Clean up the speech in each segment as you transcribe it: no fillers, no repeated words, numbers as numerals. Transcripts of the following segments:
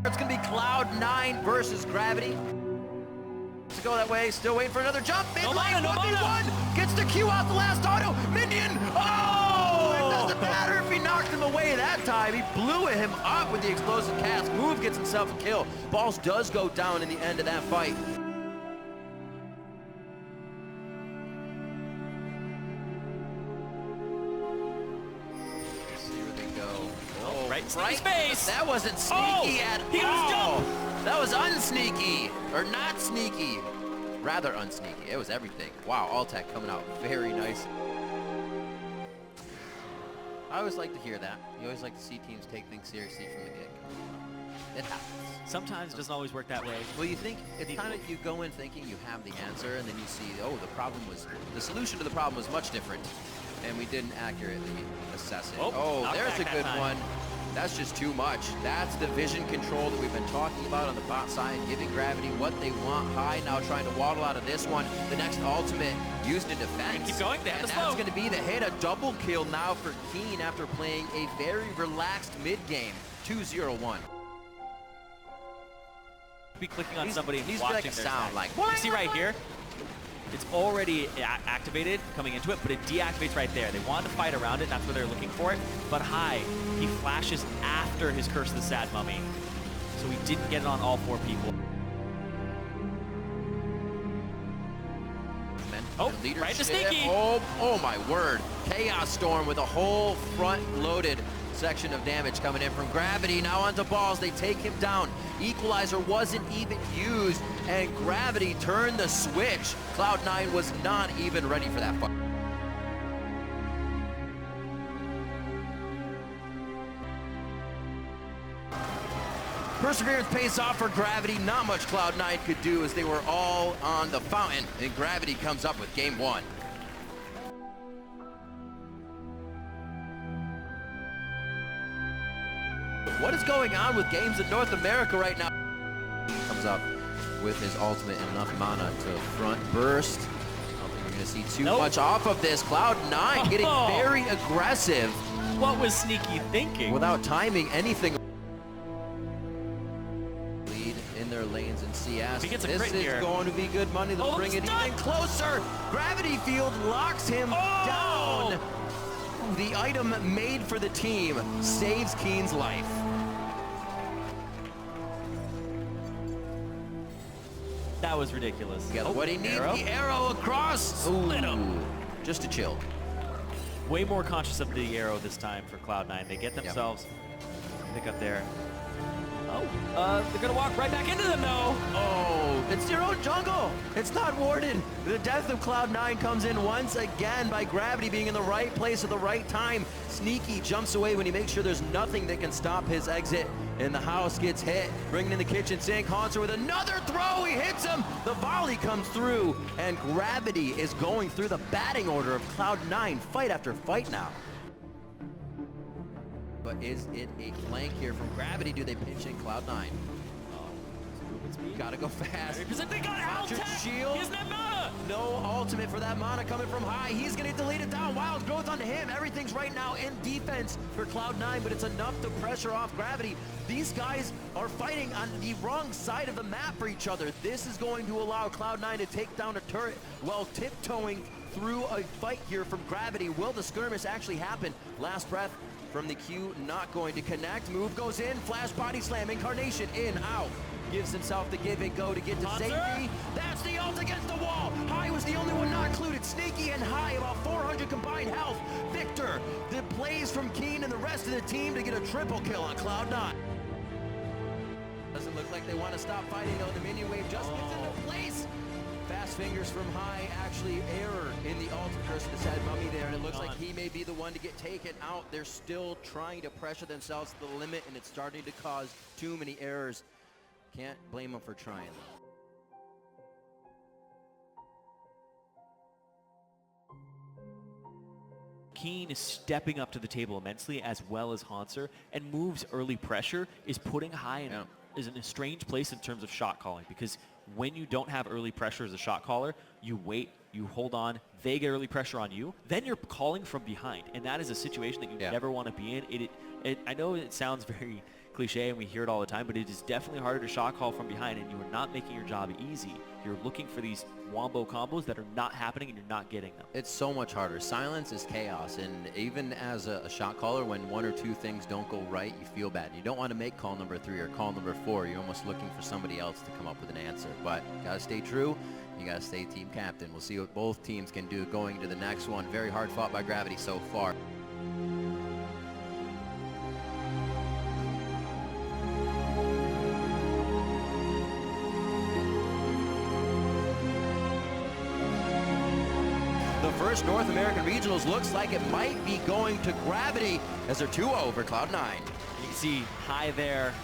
It's going to be Cloud9 versus Gravity. To go that way, still waiting for another jump. Mid lane, 1v1. Gets the Q out the last auto. Minion. Oh! It doesn't matter if he knocked him away that time. He blew him up with the explosive cast. Move gets himself a kill. Balls does go down in the end of that fight. See where they go. Oh, right space. That wasn't sneaky at all. That was unsneaky, or not sneaky. Rather unsneaky. It was everything. Wow, Altec coming out very nice. I always like to hear that. You always like to see teams take things seriously from the get. It happens. Sometimes it doesn't always work that way. Well, you think, it's kind of, you go in thinking you have the answer, and then you see, oh, the solution to the problem was much different, and we didn't accurately assess it. Oh, there's a good one. That's just too much. That's the vision control that we've been talking about on the bot side, giving Gravity what they want. High now trying to waddle out of this one. The next ultimate used in defense. Keep going, and that's going to be the hit. A double kill now for Keen after playing a very relaxed mid game. 2-0-1. Be clicking on somebody and watching watching like a their sound. Like, you see right here? It's already activated coming into it, but it deactivates right there. They wanted to fight around it, and that's where they're looking for it. But High, he flashes after his Curse of the Sad Mummy. So he didn't get it on all 4 people. Oh, right to Sneaky. Oh my word. Chaos Storm with a whole front-loaded section of damage coming in from Gravity. Now onto Balls, they take him down. Equalizer wasn't even used, and Gravity turned the switch. Cloud9 was not even ready for that fight. Perseverance pays off for Gravity. Not much Cloud9 could do as they were all on the fountain, and Gravity comes up with game 1. What is going on with games in North America right now? Comes up with his ultimate and enough mana to front burst. I don't think we're going to see too much off of this. Cloud9 getting very aggressive. What was Sneaky thinking? Without timing anything. Lead in their lanes in CS. He gets a this crit is here. going to be good money. They'll bring it even closer. Gravity Field locks him down. The item made for the team saves Keen's life. That was ridiculous. What he needs, the arrow across. Split him. Just to chill. Way more conscious of the arrow this time for Cloud9. They get themselves pick up there. They're gonna walk right back into them though. Oh, it's your own jungle. It's not warded. The death of Cloud9 comes in once again by Gravity being in the right place at the right time. Sneaky jumps away when he makes sure there's nothing that can stop his exit. And the house gets hit, bringing in the kitchen sink. Haunter with another throw, he hits him. The volley comes through, and Gravity is going through the batting order of Cloud9 fight after fight now. But is it a flank here from Gravity? Do they pinch in Cloud9? Gotta go fast. Because they got Altec. Shield. He has no mana. No ultimate for that mana coming from High. He's gonna delete it down. Wild growth onto him. Everything's right now in defense for Cloud9, but it's enough to pressure off Gravity. These guys are fighting on the wrong side of the map for each other. This is going to allow Cloud9 to take down a turret while tiptoeing through a fight here from Gravity. Will the skirmish actually happen? Last breath from the Q, not going to connect. Move goes in, flash body slam, Incarnation in, out. Gives himself the give and go to get to safety. That's the ult against the wall. High was the only one not included. Sneaky and High, about 400 combined health. Victor, the plays from Keen and the rest of the team to get a triple kill on Cloud9. Doesn't look like they want to stop fighting though. The minion wave just gets into place. Fast fingers from High, actually error in the ult versus the Sad Mummy there, and it looks like he may be the one to get taken out. They're still trying to pressure themselves to the limit, and it's starting to cause too many errors. Can't blame them for trying. Keen is stepping up to the table immensely, as well as Haunter, and moves early pressure is putting High in, is in a strange place in terms of shot calling, because when you don't have early pressure as a shot caller, you wait, you hold on, they get early pressure on you, then you're calling from behind, and that is a situation that you never want to be in. I know it sounds very cliche and we hear it all the time, but it is definitely harder to shot call from behind, and you are not making your job easy. You're looking for these wombo combos that are not happening and you're not getting them. It's so much harder. Silence is chaos, and even as a shot caller, when one or two things don't go right, you feel bad. You don't want to make call number 3 or call number 4. You're almost looking for somebody else to come up with an answer, but you gotta stay true. You gotta stay team captain. We'll see what both teams can do going to the next one. Very hard fought by Gravity so far. The first North American Regionals looks like it might be going to Gravity as they're 2-0 for Cloud9. You can see High there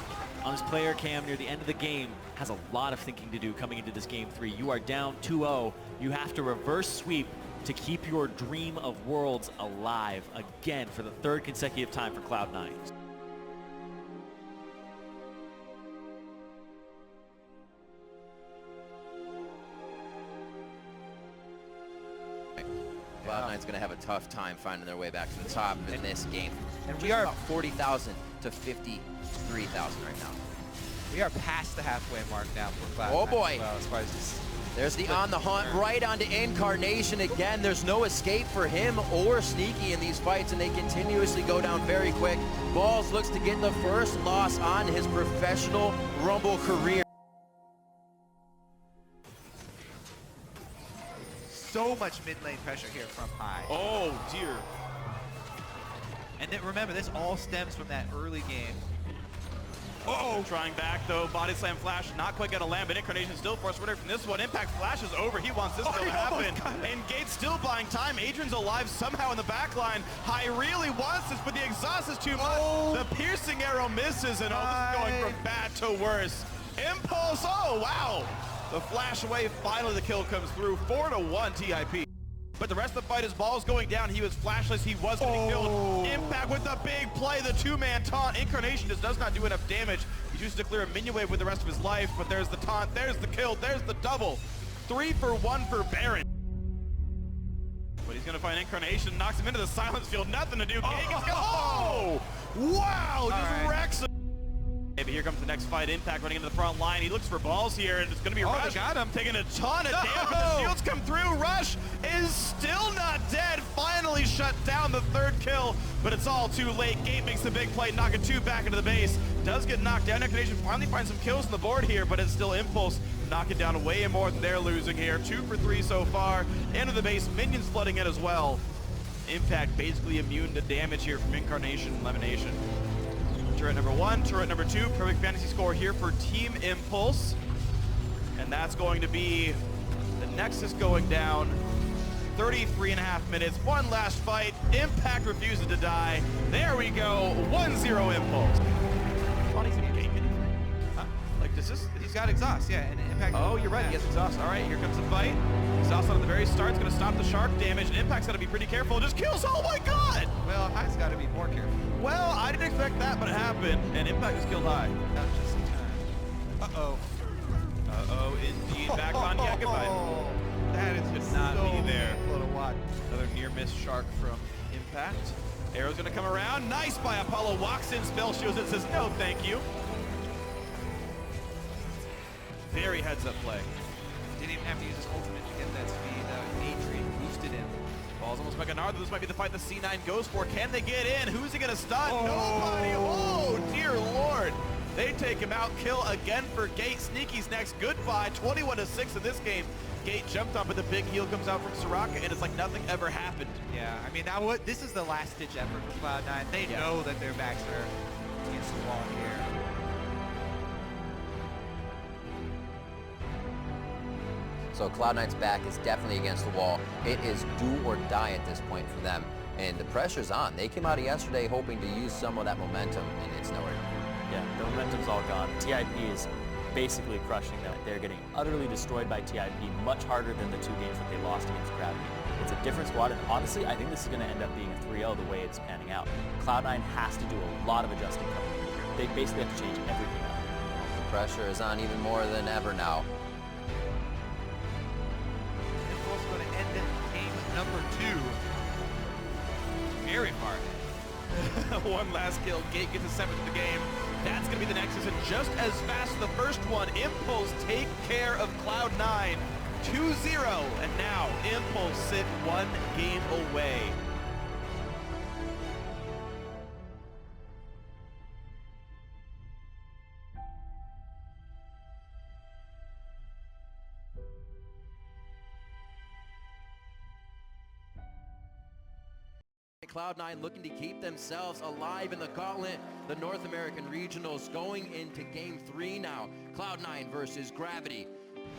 on his player cam near the end of the game. Has a lot of thinking to do coming into this game 3. You are down 2-0. You have to reverse sweep to keep your dream of worlds alive again for the 3rd consecutive time for Cloud9. Cloud9's going to have a tough time finding their way back to the top in this game. And we are about 40,000 to 53,000 right now. We are past the halfway mark now for Cloud9. Oh boy. Well, as far as this, there's the on the hunt right onto Incarnation again. There's no escape for him or Sneaky in these fights, and they continuously go down very quick. Balls looks to get the first loss on his professional Rumble career. so much mid lane pressure here from High. Oh dear. And then remember, this all stems from that early game. Uh-oh, trying back though, body slam flash, not quite gonna land, but Incarnation still forced winner from this one. Impact flash is over, he wants this to happen. And Gate's still buying time, Adrian's alive somehow in the back line. High really wants this, but the exhaust is too much. The piercing arrow misses, and this is going from bad to worse. Impulse, oh wow. The flash away, finally the kill comes through, 4-1 TIP. But the rest of the fight, his ball's going down. He was flashless. He was getting killed. Impact with the big play, the two-man taunt. Incarnation just does not do enough damage. He chooses to clear a minion wave with the rest of his life, but there's the taunt, there's the kill, there's the double. 3 for 1 for Baron. But he's gonna find Incarnation, knocks him into the silence field. Nothing to do. Oh! Wow! Just wrecks him. Maybe here comes the next fight. Impact running into the front line. He looks for balls here, and it's going to be Rush. They got him. Taking a ton of damage. The shields come through. Rush is still not dead. Finally shut down the 3rd kill, but it's all too late. Gate makes the big play, knocking 2 back into the base. Does get knocked down. Incarnation finally finds some kills on the board here, but it's still Impulse knocking down way more than they're losing here. 2 for 3 so far. Into the base. Minions flooding in as well. Impact basically immune to damage here from Incarnation and Elimination. Turret number 1, turret number 2, perfect fantasy score here for Team Impulse. And that's going to be the Nexus going down. 33.5 minutes, one last fight. Impact refuses to die. There we go, 1-0 Impulse. Huh? Like, does this? He's got exhaust, yeah, and Impact. Oh, you're right, he has exhaust. All right, here comes the fight. Exhaust on the very start, it's gonna stop the shark damage. And Impact's gotta be pretty careful. Just kills, oh my God! Well, High's gotta be more careful. Well, I didn't expect that, but it happened, and Impact just killed High. That was just in time. Uh-oh. Uh-oh, indeed. Back on, yeah, goodbye. That is just not so be there. painful to watch. Another near-miss shark from Impact. Arrow's gonna come around. Nice by Apollo. Walks in, spell shields it, says no, thank you. Very heads-up play. Didn't even have to use his ultimate to get that speed. Adrian boosted him. Ball's almost back on Arthur. This might be the fight the C9 goes for. Can they get in? Who's he gonna stun? Nobody. Oh, dear Lord. They take him out. Kill again for Gate. Sneaky's next. Goodbye. 21-6 in this game. Gate jumped up, but the big heal comes out from Soraka, and it's like nothing ever happened. Yeah, I mean, this is the last-ditch effort for Cloud9. They know that their backs are against the wall here. So Cloud9's back is definitely against the wall. It is do or die at this point for them. And the pressure's on. They came out of yesterday hoping to use some of that momentum, and it's nowhere. Yeah, the momentum's all gone. TIP is basically crushing them. They're getting utterly destroyed by TIP, much harder than the 2 games that they lost against Gravity. It's a different squad, and honestly, I think this is going to end up being a 3-0 the way it's panning out. Cloud9 has to do a lot of adjusting coming in here. They basically have to change everything up. The pressure is on even more than ever now. Impulse going to end number 2 very far. One last kill. Gate gets a 7th of the game. That's going to be the Nexus, and just as fast as the first one, Impulse take care of Cloud9 2-0, and now Impulse sit 1 game away. Cloud9 looking to keep themselves alive in the Gauntlet. The North American Regionals going into Game 3 now. Cloud9 versus Gravity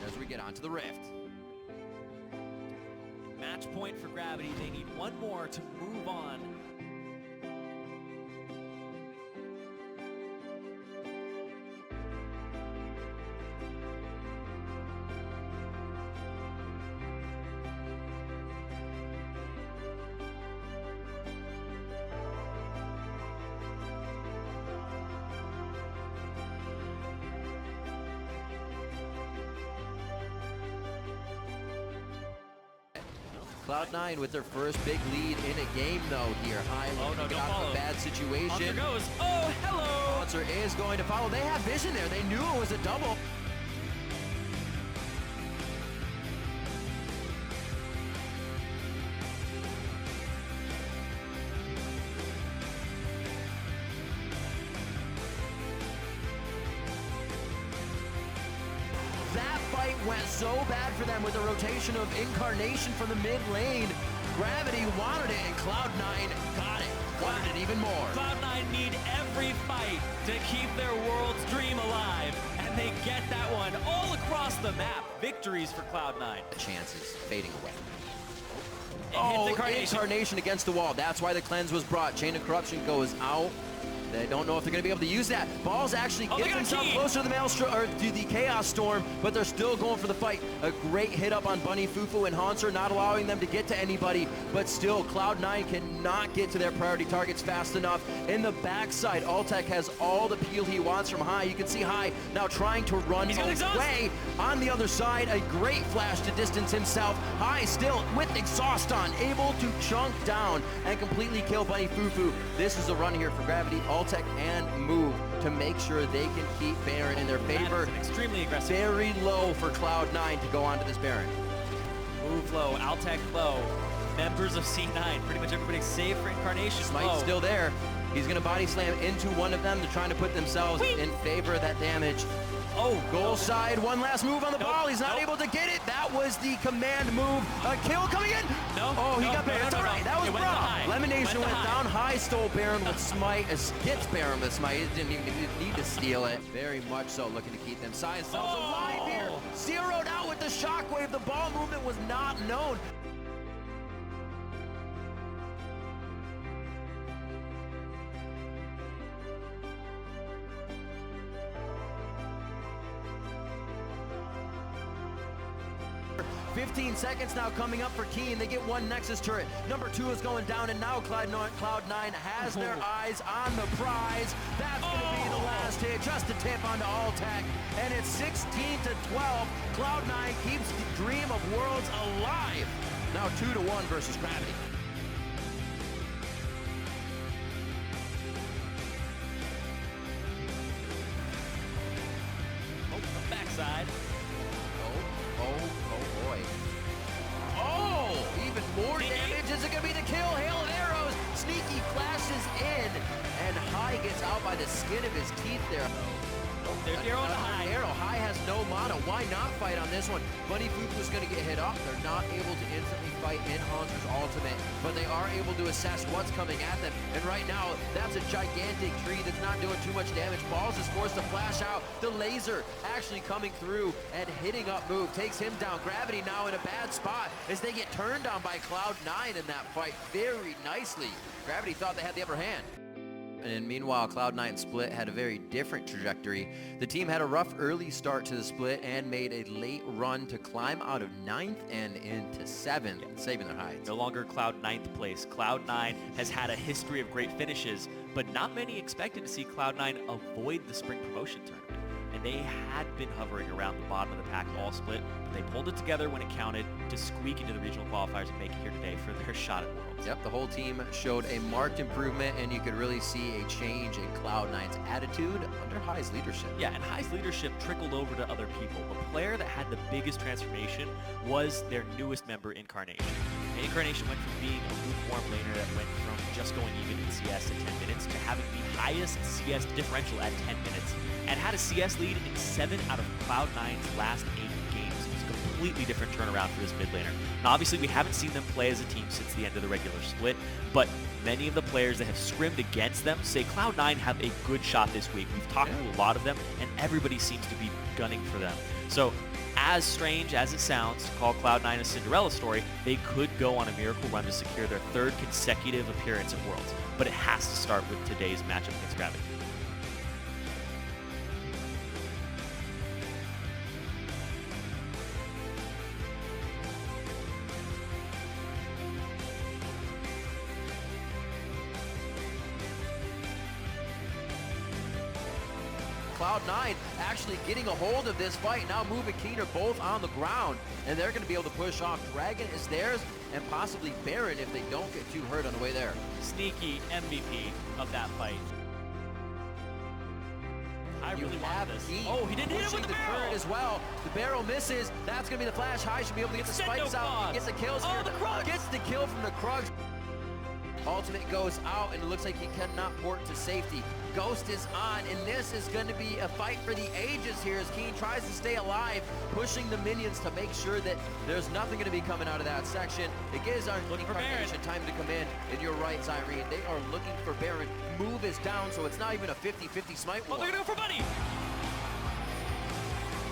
as we get onto the Rift. Match point for Gravity. They need one more to move on. Cloud9 with their first big lead in a game though here. High looking to get out of a bad situation. Hunter goes, oh, hello! Hunter is going to follow. They have vision there. They knew it was a double. That fight went so bad for them with the rotation of Incarnation from the mid lane. Gravity wanted it, and Cloud9 got it. Wanted it even more. Cloud9 need every fight to keep their world's dream alive, and they get that one all across the map. Victories for Cloud9. The chances fading away. Oh, Incarnation against the wall. That's why the cleanse was brought. Chain of Corruption goes out. They don't know if they're going to be able to use that. Balls actually get themselves closer to the Maelstrom, or to the Chaos Storm, but they're still going for the fight. A great hit up on Bunny, Fufu, and Hanser, not allowing them to get to anybody, but still, Cloud9 cannot get to their priority targets fast enough. In the backside, Altec has all the peel he wants from High. You can see High now trying to run away. On the other side, a great flash to distance himself. High still with exhaust on, able to chunk down and completely kill Bunny Fufu. This is a run here for Gravity, Altec, and Move to make sure they can keep Baron in their favor. Extremely aggressive. Very low for Cloud9 to go on to this Baron. Move low, Altec low. Members of C9, pretty much everybody's safe for Incarnation. Smite's still there. He's going to body slam into one of them. They're trying to put themselves in favor of that damage. Oh, goal side, one last move on the ball. He's not able to get it. That was the command move. A kill coming in. Oh, he got Baron. That's all right. That was wrong. Lemonation went down. High stole Baron with Smite. Gets Baron with Smite. He didn't even need to steal it. Very much so, looking to keep them side themselves alive here. Zeroed out with the shockwave. The ball movement was not known. $15 seconds now coming up for Keen. They get one Nexus turret. Number 2 is going down, and now Cloud9 has their eyes on the prize. That's going to be the last hit, just a tip onto Altec, and it's 16-12. Cloud9 keeps the dream of worlds alive. Now 2-1 versus Gravity. Oh, backside. Even more damage. Is it going to be the kill? Hail of arrows. Sneaky flashes in, and High gets out by the skin of his teeth there. There's the arrow on the High. Arrow. High has no mana. Why not fight on this one? Bunny Fufu is going to get hit off. They're not able to instantly fight in Haunter's ultimate, but they are able to assess what's coming at them. And right now, that's a gigantic tree that's not doing too much damage. Balls is forced to flash out. The laser actually coming through and hitting up Move. Takes him down. Gravity now in a bad spot as they get turned on by Cloud9 in that fight very nicely. Gravity thought they had the upper hand. And meanwhile, Cloud9 split had a very different trajectory. The team had a rough early start to the split and made a late run to climb out of 9th and into 7th, saving their hides. No longer Cloud 9th place. Cloud9 has had a history of great finishes, but not many expected to see Cloud9 avoid the spring promotion tournament. and they had been hovering around the bottom of the pack all split, but they pulled it together when it counted to squeak into the regional qualifiers and make it here today for their shot at Worlds. Yep, the whole team showed a marked improvement, and you could really see a change in Cloud9's attitude under High's leadership. Yeah, and High's leadership trickled over to other people. The player that had the biggest transformation was their newest member, Incarnation. And Incarnation went from being a lukewarm laner that went from just going even in CS at 10 minutes to having the highest CS differential at 10 minutes, and had a CS lead in 7 out of Cloud9's last 8 games. It was a completely different turnaround for this mid laner. Now obviously we haven't seen them play as a team since the end of the regular split, but many of the players that have scrimmed against them say Cloud9 have a good shot this week. We've talked to a lot of them, and everybody seems to be gunning for them. So as strange as it sounds to call Cloud9 a Cinderella story, they could go on a miracle run to secure their 3rd consecutive appearance at Worlds. But it has to start with today's matchup against Gravity. Cloud9 actually getting a hold of this fight. Now Move and Keen are both on the ground, and they're going to be able to push off. Dragon is theirs, and possibly Baron if they don't get too hurt on the way there. Sneaky MVP of that fight. I really want this. Keen Oh, he didn't hit it with the barrel current as well. The barrel misses. That's going to be the flash. High should be able to get the spikes out. Gets the kills here. The Krug gets the kill from the Krug. Ultimate goes out, and it looks like he cannot port to safety. Ghost is on, and this is going to be a fight for the ages here as Keen tries to stay alive, pushing the minions to make sure that there's nothing going to be coming out of that section. It gives our Incarnation time to come in, and you're right, Zyrene. They are looking for Baron. Move is down, so it's not even a 50-50 smite war. Oh, they're going to go for Buddy.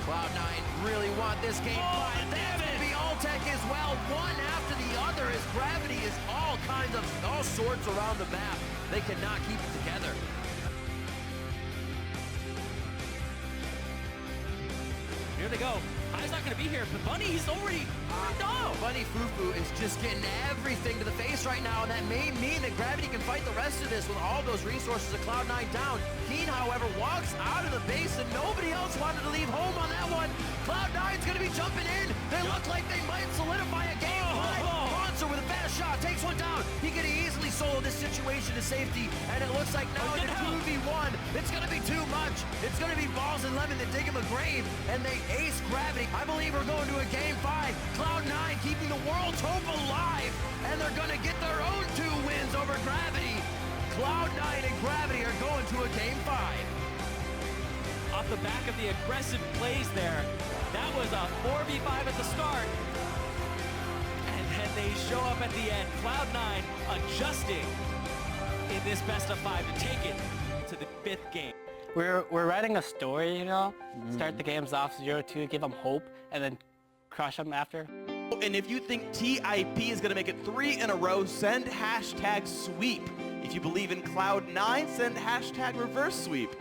Cloud9 really want this game fight. That's going to be All-Tech as well, one after the other, as Gravity is all sorts around the map. They cannot keep it together. Here they go. High's not going to be here, but Bunny, he's already no. Bunny Fufu is just getting everything to the face right now, and that may mean that Gravity can fight the rest of this with all those resources of Cloud9 down. Keen, however, walks out of the base, and nobody else wanted to leave home on that one. Cloud9's going to be jumping in. They look like they might solidify a game. Monster with a fast shot, takes one down. He could easily solo this situation to safety, and it looks like now in a 2v1, it's going to be too much. It's going to be Balls and Lemon that dig him a grave, and they ace Gravity. I believe we're going to a game 5. Cloud9 keeping the world's hope alive, and they're going to get their own 2 wins over Gravity. Cloud9 and Gravity are going to a game 5. Off the back of the aggressive plays there, that was a 4v5 at the start. And then they show up at the end. Cloud9 adjusting in this best of 5 to take it to the 5th game. We're writing a story, you know, start the games off 0-2, give them hope, and then crush them after. And if you think TIP is going to make it 3 in a row, send hashtag sweep. If you believe in Cloud9, send hashtag reverse sweep.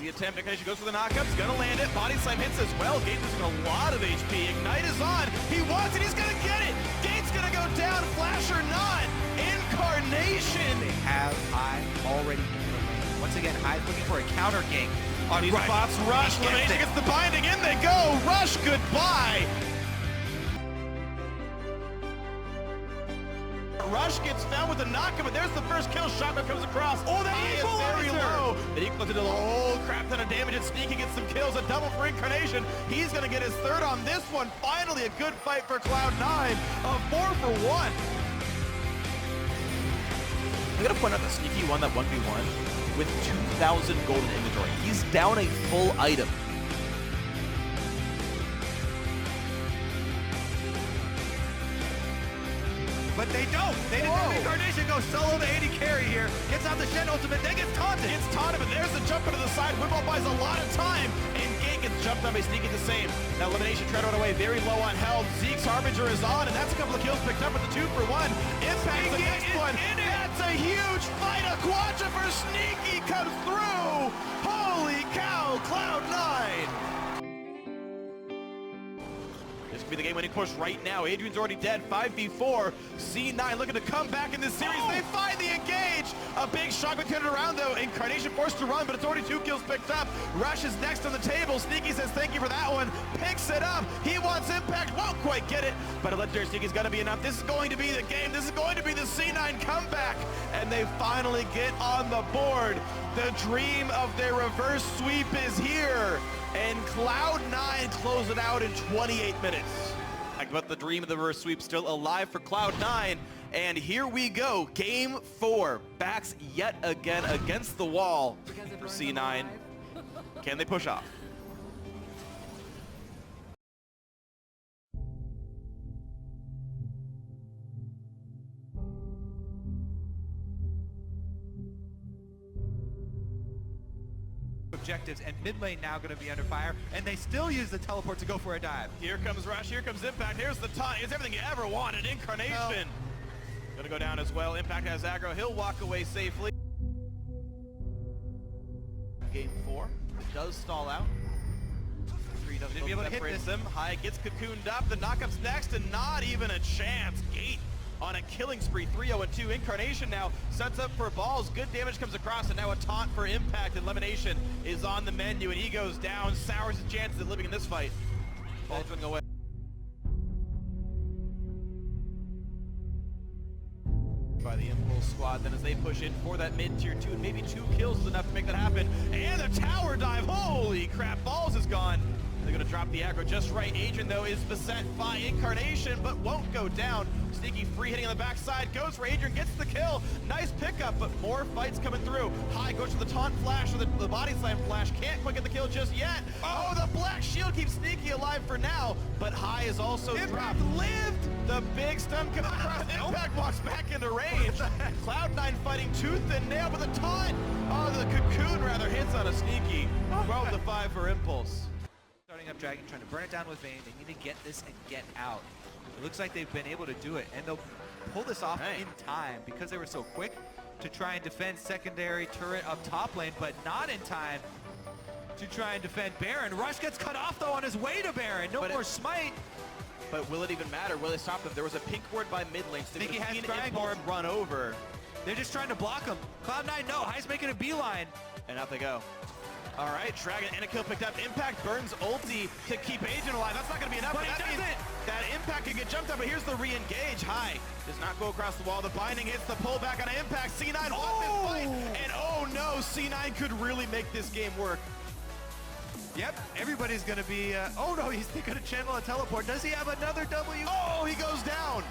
The attempt, Incarnation goes for the knockup, he's gonna land it, body slam hits as well, Gate losing a lot of HP, Ignite is on, he wants it, he's gonna get it, Gate's gonna go down, flash or not, Incarnation! They have High already in the lane. Once again, High's looking for a counter gank on These spots, Rush, Elimination gets the binding, in they go, Rush, goodbye! Rush gets found with the knockup, but there's the first kill. Shotgun comes across. Oh, that is very low. Then he equals into the whole crap ton of damage, and Sneaky gets some kills. A double for Incarnation. He's going to get his 3rd on this one. Finally, a good fight for Cloud9. A 4 for 1. I'm going to point out that Sneaky won that 1v1 with 2,000 gold in inventory. He's down a full item. But they don't. They didn't. Incarnation goes solo to 80 carry here. Gets out the Shen ultimate, then gets taunted. It's taunted, but there's the jump into the side. Whipple buys a lot of time, and Gate gets jump down by Sneaky the same. Now Elimination trying to run away, very low on health. Zeke's Harbinger is on, and that's a couple of kills picked up with the 2-for-1. Impact the next one. That's a huge fight. A quadra for Sneaky comes through. Holy cow, Cloud9. This could be the game-winning push right now. Adrian's already dead, 5v4. C9 looking to come back in this series. They find the engage. A big shock turned around though. Incarnation forced to run, but it's already 2 kills picked up. Rush is next on the table. Sneaky says thank you for that one. Picks it up. He wants impact. Won't quite get it, but a legendary Sneaky's gonna be enough. This is going to be the game. This is going to be the C9 comeback. And they finally get on the board. The dream of their reverse sweep is here. And Cloud9 close it out in 28 minutes. But the dream of the reverse sweep still alive for Cloud9. And here we go, game 4. Backs yet again against the wall for C9. Can they push off? Objectives, and mid lane now going to be under fire, and they still use the teleport to go for a dive. Here comes Rush, here comes Impact, here's the taunt. It's everything you ever wanted. Incarnation gonna go down as well. Impact has aggro, he'll walk away safely. Game 4, it does stall out. 3 doesn't be able to hit this. them. High gets cocooned up, the knockup's next, and not even a chance. Gate on a killing spree, 3-0-2. Incarnation now sets up for balls. Good damage comes across, and now a taunt for Impact. Elimination is on the menu, and he goes down. Sours his chances of living in this fight. Ball's running away. By the Impulse squad, then as they push in for that mid-tier 2, and maybe 2 kills is enough to make that happen. And the tower dive, holy crap, Balls is gone. They're gonna drop the aggro just right. Adrian, though, is beset by Incarnation, but won't go down. Sneaky free hitting on the backside, goes for Adrian, gets the kill. Nice pickup, but more fights coming through. High goes for the taunt flash, or the body slam flash. Can't quite get the kill just yet. Oh, the black shield keeps Sneaky alive for now, but High is also dropped. Lived! The big stun coming across. Impact walks back into range. Cloud9 fighting tooth and nail with a taunt. Oh, the cocoon rather hits on a Sneaky. 12-5 for Impulse. Starting up Dragon, trying to burn it down with Vayne. They need to get this and get out. It looks like they've been able to do it, and they'll pull this off in time because they were so quick to try and defend secondary turret up top lane, but not in time to try and defend Baron. Rush gets cut off though on his way to Baron. No more smite. But will it even matter? Will they stop them? There was a pink ward by mid lane. Sneaky has Dragon Impulse run over. They're just trying to block him. Cloud9, no. High's making a beeline. And out they go. All right, Dragon and a kill picked up. Impact burns ulti to keep Agent alive. That's not going to be enough. But that means that Impact can get jumped up, but here's the re-engage. High does not go across the wall. The binding hits the pullback on Impact. C9 wants this fight. And oh no, C9 could really make this game work. Yep, everybody's going to be... oh no, he's going to channel a teleport. Does he have another W? Oh, he goes down.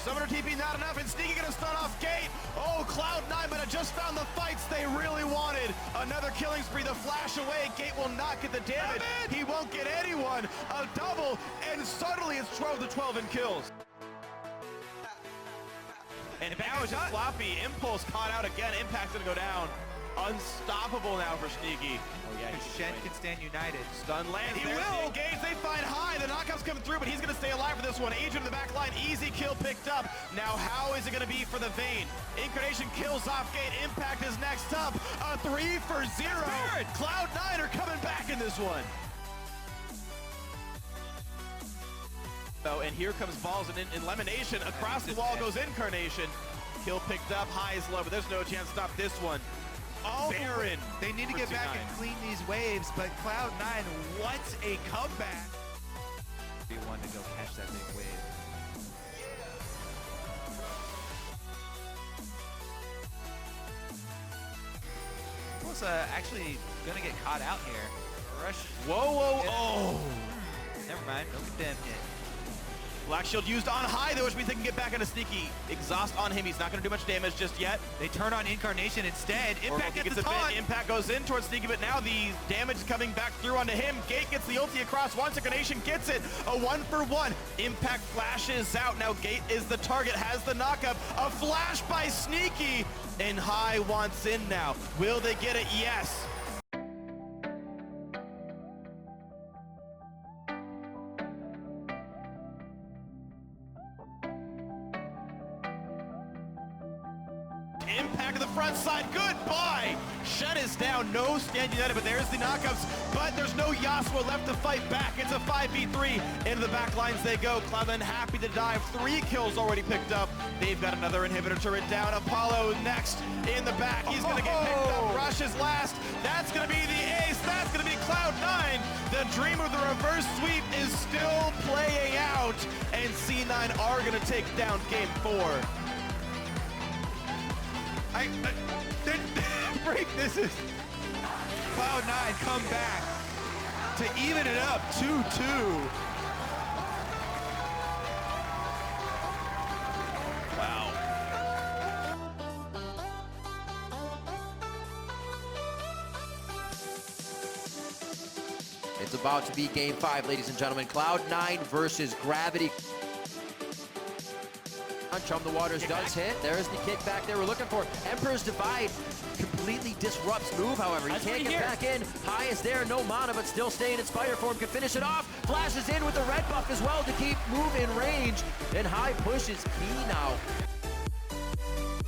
Summoner TP not enough, and Sneaky gonna start off Gate. Oh, Cloud9, but I just found the fights they really wanted. Another killing spree, the flash away. Gate will not get the damage. He won't get anyone. A double, and suddenly it's 12-12 in kills. And now it's just sloppy. Impulse caught out again. Impact's gonna go down. Unstoppable now for Sneaky. Oh yeah, Shen can stand united. Stun land. He will. Engage. They find High. The knockup's coming through, but he's going to stay alive for this one. Adrian in the back line. Easy kill picked up. Now how is it going to be for the Vayne? Incarnation kills off Gate. Impact is next up. A 3-0. Cloud9 are coming back in this one. Oh, and here comes Balls and Elimination. Across the wall goes Incarnation. Kill picked up. High is low, but there's no chance to stop this one. Oh, Baron. They need to get back and clean these waves, but Cloud9, what a comeback. He wanted to go catch that big wave. Was actually gonna get caught out here. Rush. Whoa. Oh. Never mind. No condemn hit. Black Shield used on High, though, which means they can get back into Sneaky. Exhaust on him. He's not going to do much damage just yet. They turn on Incarnation instead. Impact gets the taunt. Impact goes in towards Sneaky, but now the damage is coming back through onto him. Gate gets the ulti across once. Incarnation gets it. A 1-for-1. Impact flashes out. Now Gate is the target, has the knockup. A flash by Sneaky, and High wants in now. Will they get it? Yes. Impact to the front side. Goodbye. Shen is down. No Stand United, but there's the knockouts. But there's no Yasuo left to fight back. It's a 5v3. Into the back lines they go. Cloud9 happy to dive. 3 kills already picked up. They've got another inhibitor turret down. Apollo next in the back. He's going to get picked up. Rush is last. That's going to be the ace. That's going to be Cloud9. The dream of the reverse sweep is still playing out. And C9 are going to take down game 4. Break, this is Cloud9 come back to even it up 2-2. Wow. It's about to be game 5, ladies and gentlemen. Cloud9 versus Gravity. Chum the Waters does hit. There's the kickback they were looking for. Emperor's Divide completely disrupts move, however. He can't get back in. High is there, no mana, but still staying in Spire form. Can finish it off. Flashes in with the red buff as well to keep move in range. And High pushes Key now.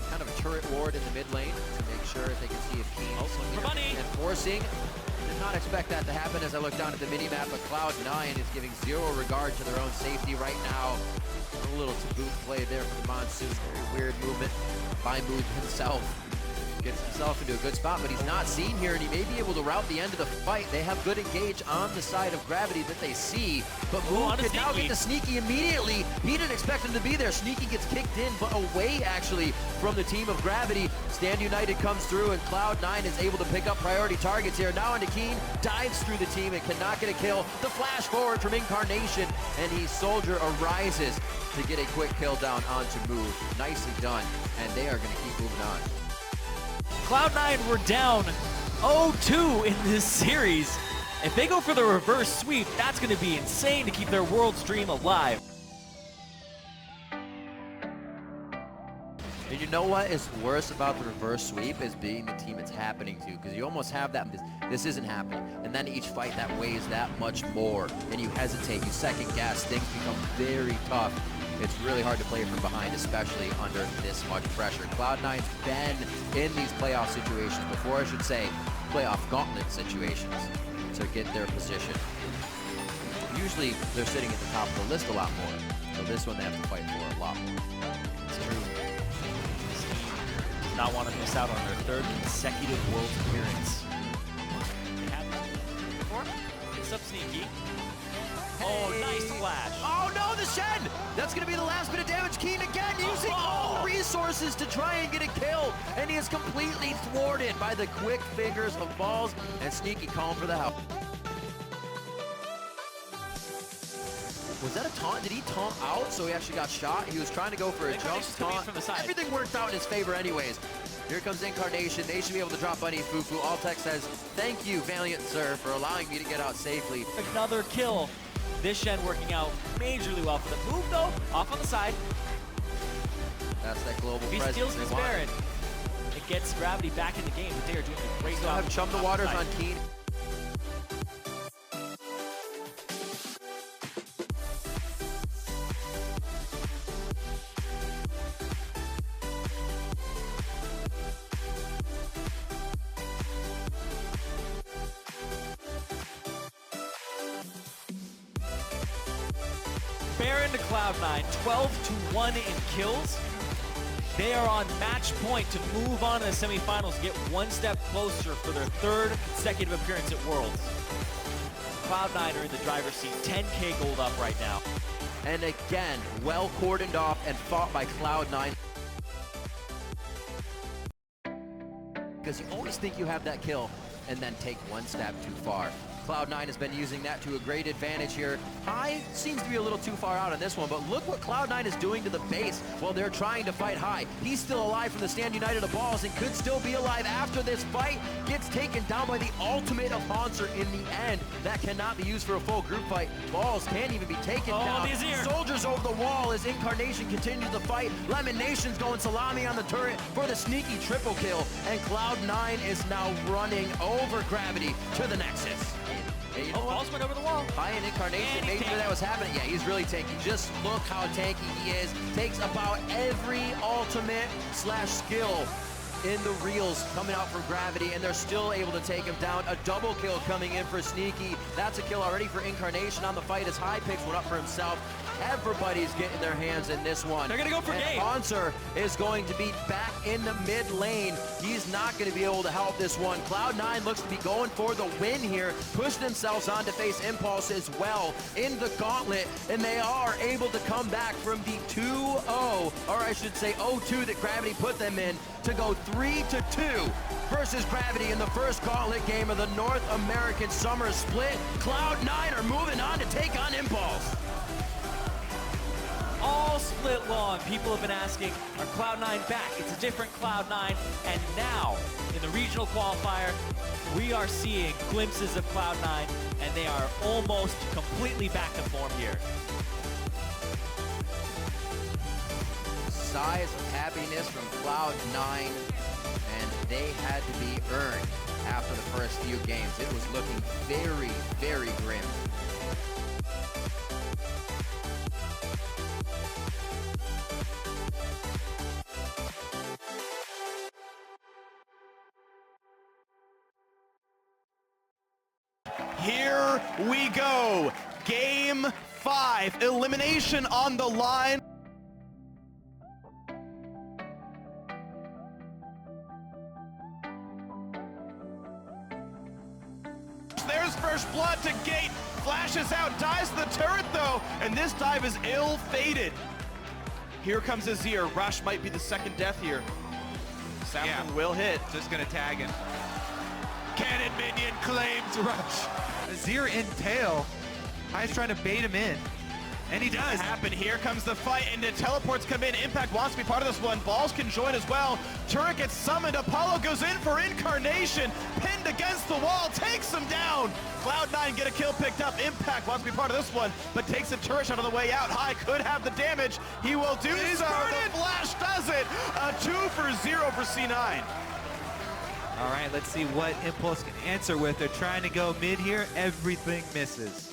Kind of a turret ward in the mid lane to make sure they can see if Key and forcing. Did not expect that to happen as I look down at the mini-map, but Cloud9 is giving zero regard to their own safety right now. A little taboo play there for the Monsoon. Very weird movement by Mood himself. Gets himself into a good spot, but he's not seen here, and he may be able to route the end of the fight. They have good engage on the side of Gravity that they see, but Mood could now get the Sneaky immediately. He didn't expect him to be there. Sneaky gets kicked in, but away actually from the team of Gravity. Stand United comes through, and Cloud9 is able to pick up priority targets here. Now into Keen, dives through the team and cannot get a kill. The flash forward from Incarnation, and he Soldier arises to get a quick kill down onto Move. Nicely done, and they are going to keep moving on. Cloud9 were down 0-2 in this series. If they go for the reverse sweep, that's going to be insane to keep their world stream alive. And you know what is worse about the reverse sweep is being the team it's happening to, because you almost have that, this isn't happening. And then each fight that weighs that much more, and you hesitate, you second guess, things become very tough. It's really hard to play from behind, especially under this much pressure. Cloud9's been in these playoff situations before, I should say, playoff gauntlet situations to get their position. Usually they're sitting at the top of the list a lot more, so this one they have to fight for a lot more. It's true. This team does not want to miss out on their 3rd consecutive Worlds appearance. They have it before. It's up Sneaky. Oh, nice flash. Oh no, the Shen! That's gonna be the last bit of damage. Keen again using all resources to try and get a kill, and he is completely thwarted by the quick fingers of Balls, and Sneaky calling for the help. Was that a taunt? Did he taunt out so he actually got shot? He was trying to go for a jump taunt. From the side. Everything worked out in his favor anyways. Here comes Incarnation. They should be able to drop any Fufu. Altec says, thank you, Valiant Sir, for allowing me to get out safely. Another kill. This Shen working out majorly well for the move, though. Off on the side. That's that global presence. He steals this Baron. It gets Gravity back in the game, but they are doing a great job. Have Chum the Waters on Keen. Baron to Cloud9, 12-1 in kills. They are on match point to move on to the semifinals, get one step closer for their 3rd consecutive appearance at Worlds. Cloud9 are in the driver's seat, 10K gold up right now. And again, well cordoned off and fought by Cloud9. Because you always think you have that kill and then take one step too far. Cloud9 has been using that to a great advantage here. High seems to be a little too far out on this one, but look what Cloud9 is doing to the base while they're trying to fight High. He's still alive from the Stand United of Balls and could still be alive after this fight. Gets taken down by the ultimate of Haunter in the end. That cannot be used for a full group fight. Balls can't even be taken down. Soldiers over the wall as Incarnation continues the fight. Lemon Nation's going salami on the turret for the sneaky triple kill. And Cloud9 is now running over Gravity to the Nexus. Hey, you know Balls went over the wall. High and Incarnation made sure that was happening. Yeah, he's really tanky. Just look how tanky he is. Takes about every ultimate / skill in the reels coming out from Gravity, and they're still able to take him down. A double kill coming in for Sneaky. That's a kill already for Incarnation on the fight as High picks one up for himself. Everybody's getting their hands in this one. They're gonna go for game. Bonser is going to be back in the mid lane. He's not going to be able to help this one. Cloud9 looks to be going for the win here, push themselves on to face Impulse as well in the Gauntlet, and they are able to come back from the 2-0, or I should say 0-2 that Gravity put them in, to go 3-2 versus Gravity in the first Gauntlet game of the North American Summer Split. Cloud9 are moving on to take on Impulse. All split long, people have been asking, are Cloud9 back? It's a different Cloud9, and now, in the regional qualifier, we are seeing glimpses of Cloud9, and they are almost completely back to form here. Sighs of happiness from Cloud9, and they had to be earned after the first few games. It was looking very, very grim. Here we go. Game 5. Elimination on the line. There's first blood to Gate. Flashes out, dies to the turret though, and this dive is ill-fated. Here comes Azir. Rush might be the second death here. Sapling will hit. Just gonna tag him. Cannon minion claims Rush. Azir in tail. High's trying to bait him in. And he does. Happen. Here comes the fight, and the teleports come in. Impact wants to be part of this one. Balls can join as well. Turret gets summoned. Apollo goes in for Incarnation. Pinned against the wall, takes him down. Cloud9 get a kill picked up. Impact wants to be part of this one, but takes a turret shot on the way out. High could have the damage. He will do so. The flash does it. A 2-for-0 for C9. All right, let's see what Impulse can answer with. They're trying to go mid here. Everything misses.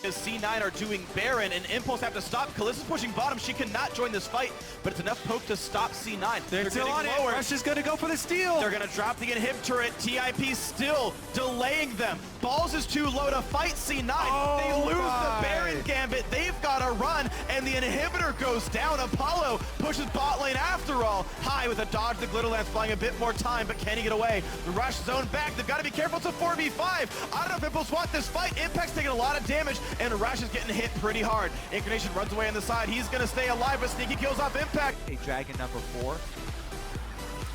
C9 are doing Baron, and Impulse have to stop. Kalissa's pushing bottom. She cannot join this fight, but it's enough poke to stop C9. They're still on it. Rush is going to go for the steal. They're going to drop the inhib turret. TIP still delaying them. Balls is too low to fight C9. They lose the Baron gambit. They've got to run, and the inhibitor goes down. Apollo pushes bot lane after all. High with a dodge. The Glitter Lance buying a bit more time, but can he get away? The Rush zone back. They've got to be careful. It's a 4v5. I don't know if Impulse want this fight. Impact's taking a lot of damage, and Rush is getting hit pretty hard. Incarnation runs away on the side. He's going to stay alive, but Sneaky kills off Impact. A dragon number 4.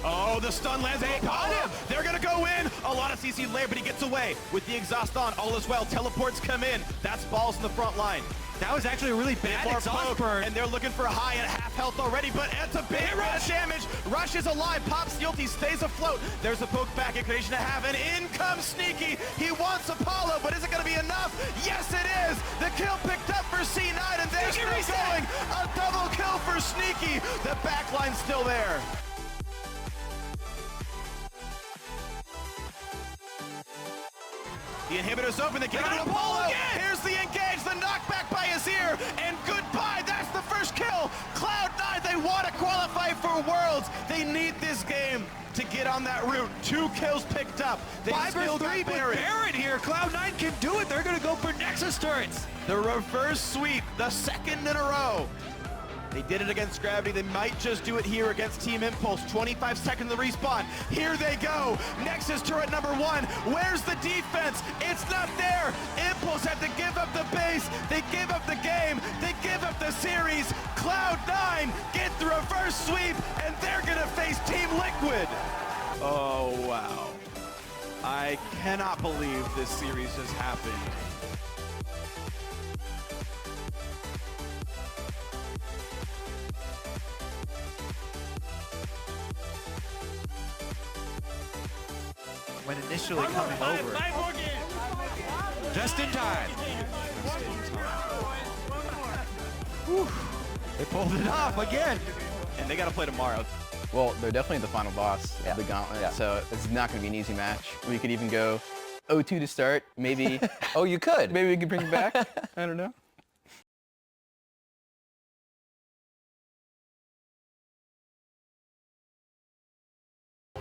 Oh, the stun lands on Apollo. They're going to go in. A lot of CC layer, but he gets away with the exhaust on. All is well. Teleports come in. That's Balls in the front line. That was actually a really bad exhaust burn. And they're looking for High at half health already, but it's a big rush damage. Rush is alive, pops the ulti, stays afloat. There's a poke back, Incarnation to have, and in comes Sneaky. He wants Apollo, but is it gonna be enough? Yes, it is. The kill picked up for C9, and they're still going. A double kill for Sneaky. The backline's still there. The inhibitor's open, they give it to Apollo. Here's the engage, the knockback by Azir, and goodbye, that's the first kill. Cloud9, they want to qualify for Worlds. They need this game to get on that route. 2 kills picked up. They 5-3 Baron here. Cloud9 can do it. They're going to go for Nexus turrets. The reverse sweep, the second in a row. They did it against Gravity. They might just do it here against Team Impulse. 25 seconds to the respawn. Here they go. Nexus turret number 1. Where's the defense? It's not there. Impulse had to give up the base. They give up the game. They give up the series. Cloud9 get the reverse sweep, and they're going to face Team Liquid. Oh, wow. I cannot believe this series just happened. When initially coming over. Just in time. Whew. They pulled it off again. And they got to play tomorrow. Well, they're definitely the final boss of the Gauntlet, so it's not going to be an easy match. We could even go 0-2 to start, maybe. Oh, you could. Maybe we could bring it back. I don't know.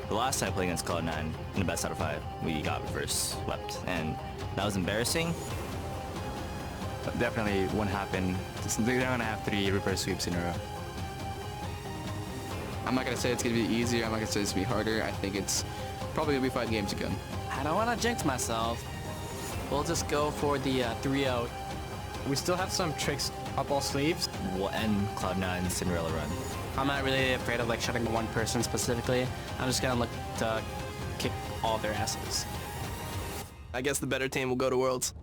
The last time I played against Cloud9, in the best out of 5, we got reverse swept, and that was embarrassing. Definitely won't happen. They're gonna have 3 reverse sweeps in a row. I'm not gonna say it's gonna be easier. I'm not gonna say it's gonna be harder. I think it's probably gonna be 5 games again. I don't want to jinx myself. We'll just go for the 3-0. We still have some tricks up our sleeves. We'll end Cloud9's Cinderella run. I'm not really afraid of like shutting one person specifically. I'm just gonna look to kick all their asses. I guess the better team will go to Worlds.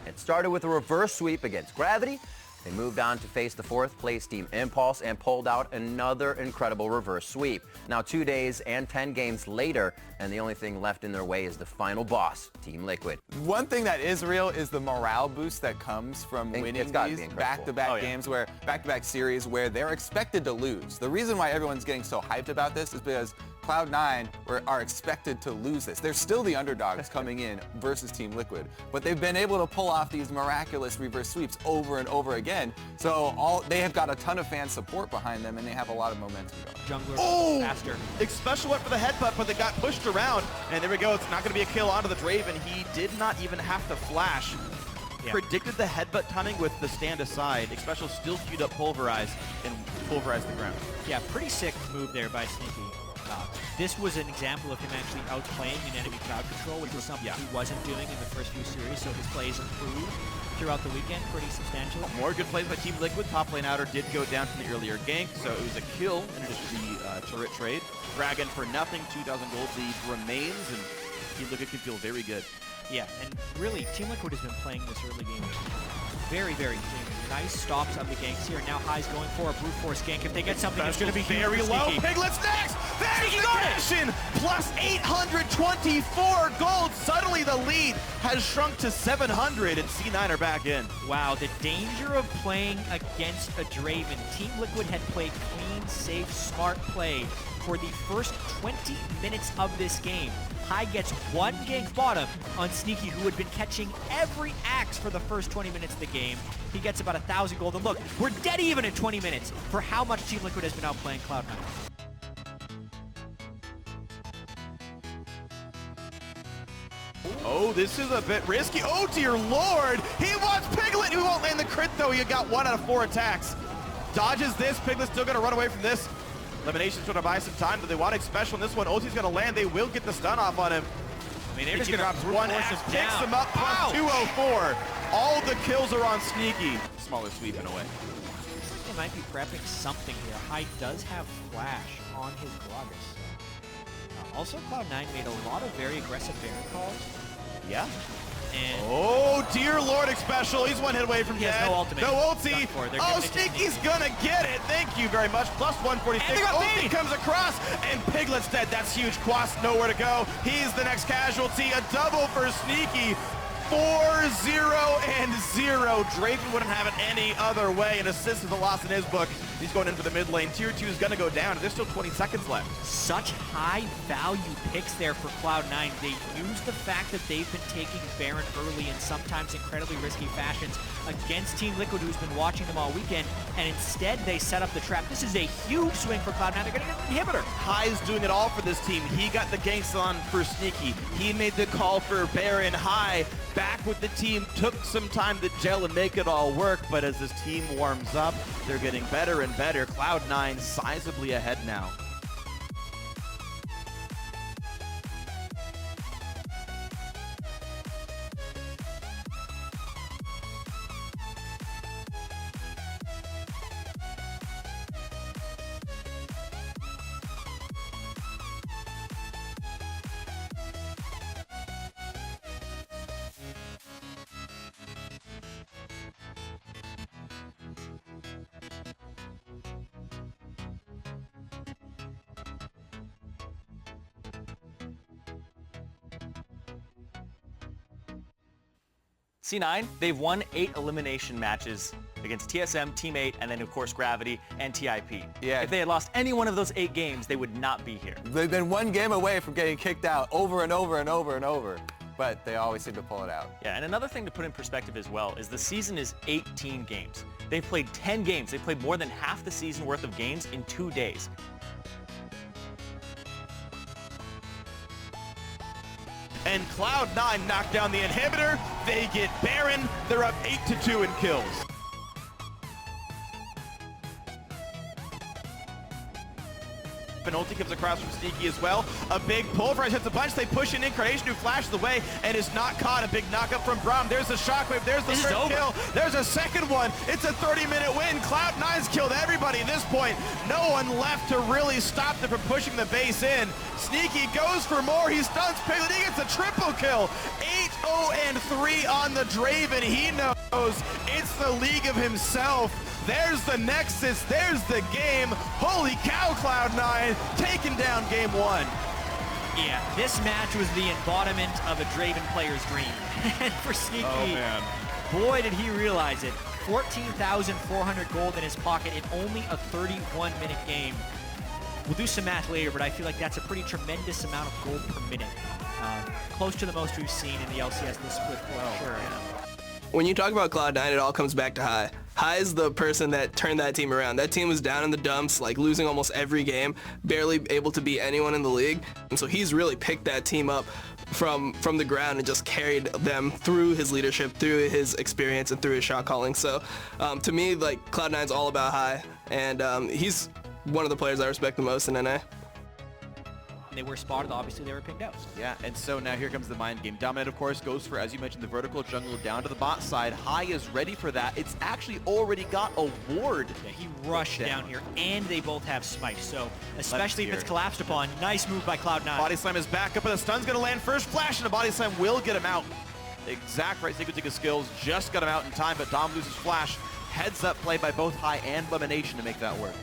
It started with a reverse sweep against Gravity. They moved on to face the 4th place team Impulse and pulled out another incredible reverse sweep. Now 2 days and 10 games later, and the only thing left in their way is the final boss, Team Liquid. One thing that is real is the morale boost that comes from winning these back-to-back games, where back-to-back series where they're expected to lose. The reason why everyone's getting so hyped about this is because Cloud9 are expected to lose this. They're still the underdogs coming in versus Team Liquid, but they've been able to pull off these miraculous reverse sweeps over and over again. So they have got a ton of fan support behind them, and they have a lot of momentum going. Jungler faster. Special went for the headbutt, but they got pushed around, and there we go. It's not going to be a kill onto the Draven. He did not even have to flash. Predicted the headbutt timing with the stand aside. Special still queued up Pulverize and pulverized the ground. Yeah, pretty sick move there by Sneaky. This was an example of him actually outplaying in enemy crowd control, which was something he wasn't doing in the first few series, so his plays improved throughout the weekend pretty substantially. More good plays by Team Liquid. Top lane outer did go down from the earlier gank, so it was a kill in addition to the turret trade. Dragon for nothing, 2,000 gold lead remains, and Team Liquid can feel very good. Yeah, and really, Team Liquid has been playing this early game very, very clean. Nice stops on the ganks here. Now High's going for a brute force gank. If they get something, it's going to be very low. Piglet's next! There's the connection! Plus 824 gold. Suddenly the lead has shrunk to 700, and C9 are back in. Wow, the danger of playing against a Draven. Team Liquid had played clean, safe, smart play for the first 20 minutes of this game. High gets one gank bottom on Sneaky, who had been catching every axe for the first 20 minutes of the game. He gets about 1,000 gold. And look, we're dead even at 20 minutes for how much Team Liquid has been outplaying Cloud9. Oh, this is a bit risky. Oh, dear Lord. He wants Piglet, who won't land the crit, though. He got 1 out of 4 attacks. Dodges this. Piglet's still going to run away from this. Elimination's trying to buy some time, but they want a special in this one. Ulti's going to land. They will get the stun off on him. I mean, they're just drops one axe, picks him up, plus 204. All the kills are on Sneaky. Smaller sweep in a way. Looks like they might be prepping something here. High does have flash on his Gragas. Also, Cloud9 made a lot of very aggressive Baron calls. Yeah. And oh, dear Lord, special. He's 1 hit away from dead. He has no ultimate. No ulti. Oh, Sneaky's gonna get it. Thank you very much. Plus 146. Ulti comes across, and Piglet's dead. That's huge. Quas nowhere to go. He's the next casualty. A double for Sneaky. 4-0 and 0. Draven wouldn't have it any other way. An assist is a loss in his book. He's going in for the mid lane. Tier 2 is going to go down. There's still 20 seconds left. Such high value picks there for Cloud9. They use the fact that they've been taking Baron early in sometimes incredibly risky fashions against Team Liquid, who's been watching them all weekend, and instead they set up the trap. This is a huge swing for Cloud9. They're going to get an inhibitor. High's doing it all for this team. He got the ganks on for Sneaky. He made the call for Baron. High back with the team, took some time to gel and make it all work, but as this team warms up, they're getting better and better. Cloud9 sizably ahead now. C9, they've won 8 elimination matches against TSM, Team 8, and then of course Gravity and TIP. Yeah. If they had lost any one of those 8 games, they would not be here. They've been 1 game away from getting kicked out over and over and over and over. but they always seem to pull it out. Yeah, and another thing to put in perspective as well is the season is 18 games. They've played 10 games. They played more than half the season worth of games in 2 days. And Cloud9 knock down the inhibitor. They get Baron. They're up 8-2 in kills. Penalty comes across from Sneaky as well. A big pulverize hits a bunch. They push in Incarnation, who flashes away and is not caught. A big knockup from Braum. There's the shockwave. There's the first kill. There's a second one. It's a 30-minute win. Cloud9's killed everybody at this point. No one left to really stop them from pushing the base in. Sneaky goes for more. He stuns Piglet. He gets a triple kill. 8-0-3 on the Draven. He knows it's the league of himself. There's the Nexus, there's the game. Holy cow, Cloud9 taking down game 1. Yeah, this match was the embodiment of a Draven player's dream. And for Sneaky, boy did he realize it. 14,400 gold in his pocket in only a 31-minute game. We'll do some math later, but I feel like that's a pretty tremendous amount of gold per minute. Close to the most we've seen in the LCS this split for sure. When you talk about Cloud9, it all comes back to High. High is the person that turned that team around. That team was down in the dumps, like losing almost every game, barely able to beat anyone in the league. And so he's really picked that team up from the ground and just carried them through his leadership, through his experience, and through his shot calling. So to me, like, Cloud9's all about High, and he's one of the players I respect the most in NA. They were spotted, obviously they were pinged out. Yeah, and so now here comes the mind game. Dominant, of course, goes for, as you mentioned, the vertical jungle down to the bot side. High is ready for that. It's actually already got a ward. Yeah, he rushed down here, and they both have smite, so especially if it's collapsed upon, nice move by Cloud9. Body slam is back up, and the stun's going to land first. Flash, and a body slam will get him out. Exact right sequencing of skills, just got him out in time, but Dom loses flash. Heads up play by both High and Lemonation to make that work.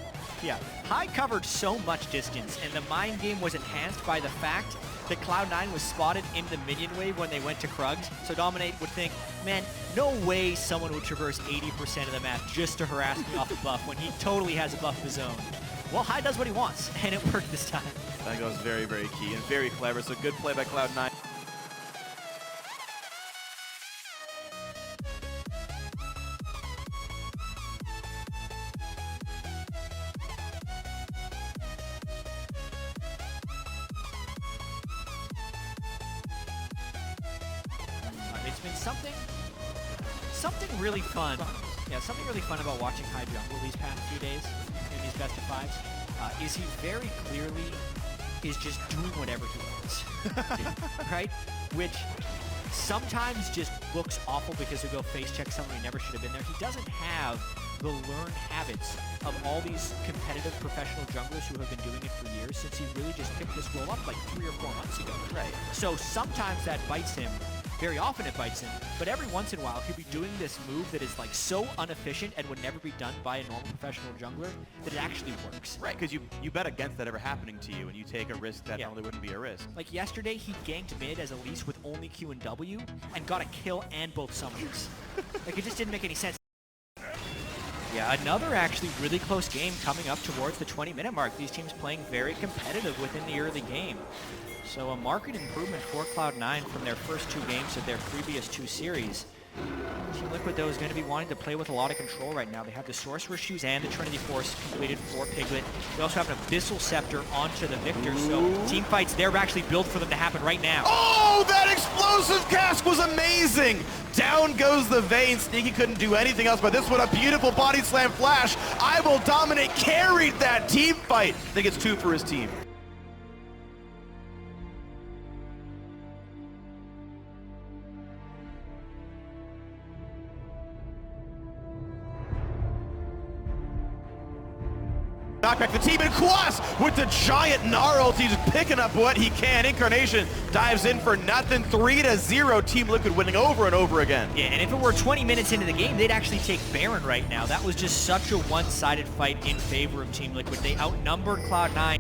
Yeah, High covered so much distance, and the mind game was enhanced by the fact that Cloud9 was spotted in the minion wave when they went to Krugs. So Dominate would think, man, no way someone would traverse 80% of the map just to harass me off a buff when he totally has a buff of his own. Well, High does what he wants, and it worked this time. That goes very, very key and very clever, so good play by Cloud9. It's been something really fun. Yeah, something really fun about watching High Jungle these past few days in these best of fives is he very clearly is just doing whatever he wants, right? Which sometimes just looks awful because he'll go face check someone who never should have been there. He doesn't have the learned habits of all these competitive professional junglers who have been doing it for years since he really just picked this role up like 3 or 4 months ago. Right. So sometimes that bites him. Very often it bites him, but every once in a while he'll be doing this move that is like so inefficient and would never be done by a normal professional jungler that it actually works. Right, because you bet against that ever happening to you and you take a risk that normally wouldn't be a risk. Like yesterday he ganked mid as Elise with only Q and W and got a kill and both summoners. Like it just didn't make any sense. Yeah, another actually really close game coming up towards the 20-minute mark. These teams playing very competitive within the early game. So a marked improvement for Cloud9 from their first 2 games of their previous 2 series. Team Liquid, though, is going to be wanting to play with a lot of control right now. They have the Sorcerer Shoes and the Trinity Force completed for Piglet. They also have an Abyssal Scepter onto the Victor, so team fights, they're actually built for them to happen right now. Oh, that explosive cast was amazing! Down goes the Vayne. Sneaky couldn't do anything else, but this one, a beautiful body slam flash. I Will Dominate carried that team fight. I think it's 2 for his team. Knockback the team, and Quas with the giant gnarl. He's picking up what he can. Incarnation dives in for nothing. 3-0. Team Liquid winning over and over again. Yeah, and if it were 20 minutes into the game, they'd actually take Baron right now. That was just such a one-sided fight in favor of Team Liquid. They outnumbered Cloud9.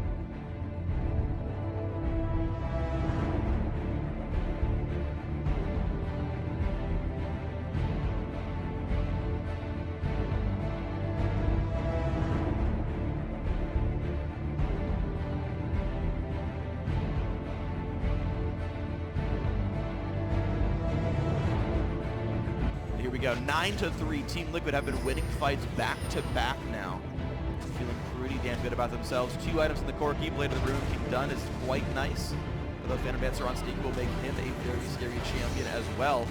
go. 9-3. Team Liquid have been winning fights back-to-back now. Feeling pretty damn good about themselves. 2 items in the core key. Blade of the Rune King done is quite nice. Although Phantom Dancer on Sneak will make him a very scary champion as well.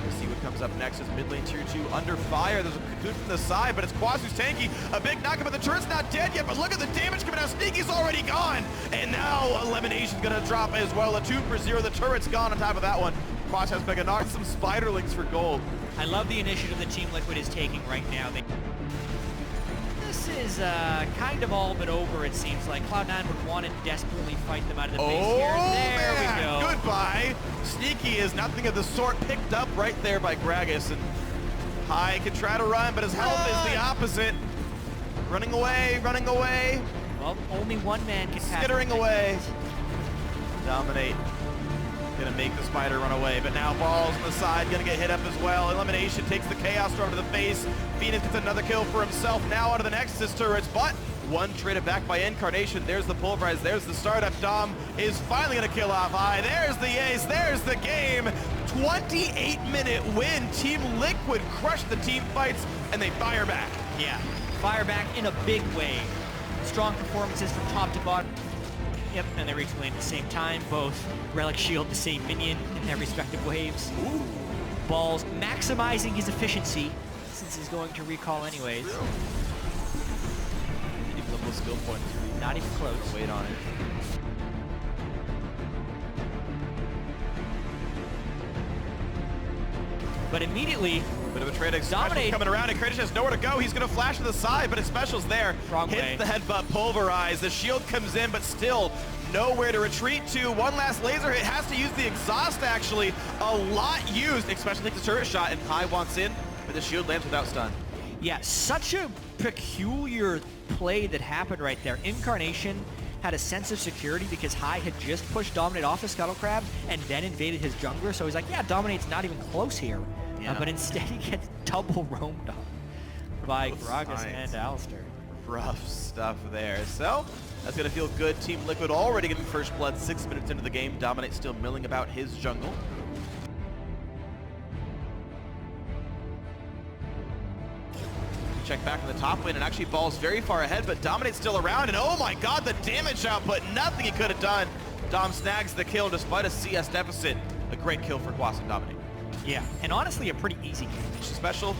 We'll see what comes up next as mid lane tier 2 under fire. There's a cocoon from the side, but it's Quas who's tanky. A big knock, but the turret's not dead yet, but look at the damage coming out. Sneaky's already gone. And now Elimination's gonna drop as well. A 2 for 0. The turret's gone on top of that one. Quas has Mega Knock, some Spiderlings for gold. I love the initiative that Team Liquid is taking right now. This is kind of all but over, it seems like. Cloud9 would want to desperately fight them out of the base here. There we go. Goodbye. Sneaky is nothing of the sort, picked up right there by Gragas. And High can try to run, but his health is the opposite. Running away, running away. Well, only one man can pass. Skittering away. Dominate. Gonna make the Spider run away, but now Balls on the side, gonna get hit up as well. Elimination takes the Chaos Storm to the face. Phoenix gets another kill for himself now out of the Nexus turrets, but one traded back by Incarnation. There's the Pulverize, there's the startup. Dom is finally gonna kill off High. There's the ace, there's the game. 28-minute win. Team Liquid crushed the team fights, and they fire back. Yeah, fire back in a big way. Strong performances from top to bottom. Yep, and they reach the lane at the same time. Both Relic shield the same minion in their respective waves. Ooh. Balls maximizing his efficiency since he's going to recall anyways. Even the skill point. Not even close. Wait on it. But immediately, bit of a trade Dominate coming around, and Kratos has nowhere to go. He's going to flash to the side, but his special's there. Wrong Hits way. the headbutt, Pulverize. The shield comes in, but still nowhere to retreat to. One last laser hit. Has to use the exhaust, actually. A lot used, especially the turret shot, and High wants in, but the shield lands without stun. Yeah, such a peculiar play that happened right there. Incarnation had a sense of security because High had just pushed Dominate off the Scuttle Crab and then invaded his jungler, so he's like, yeah, Dominate's not even close here. Yeah. But instead he gets double roamed on by Gragas and Alistar. Rough stuff there. So that's going to feel good. Team Liquid already getting first blood 6 minutes into the game. Dominate still milling about his jungle. Check back from the top lane, and actually Ball's very far ahead, but Dominate's still around, and oh my god, the damage output, nothing he could have done. Dom snags the kill despite a CS deficit. A great kill for Quas and Dominate. Yeah, and honestly a pretty easy game. Special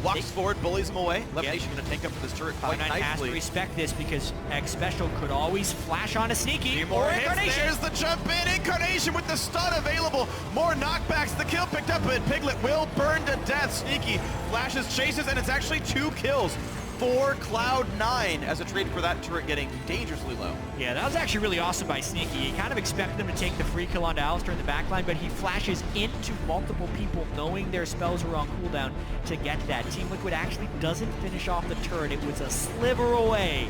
walks forward, bullies him away. Levitation going to take up for this turret quite nicely. Has to respect this because X Special could always flash on a Sneaky more or hits. Incarnation. There's the jump in. Incarnation with the stun available. More knockbacks. The kill picked up, but Piglet will burn to death. Sneaky flashes, chases, and it's actually 2 kills for Cloud9 as a trade for that turret getting dangerously low. Yeah, that was actually really awesome by Sneaky. You kind of expected him to take the free kill onto Alistar in the backline, but he flashes into multiple people knowing their spells were on cooldown to get that. Team Liquid actually doesn't finish off the turret. It was a sliver away.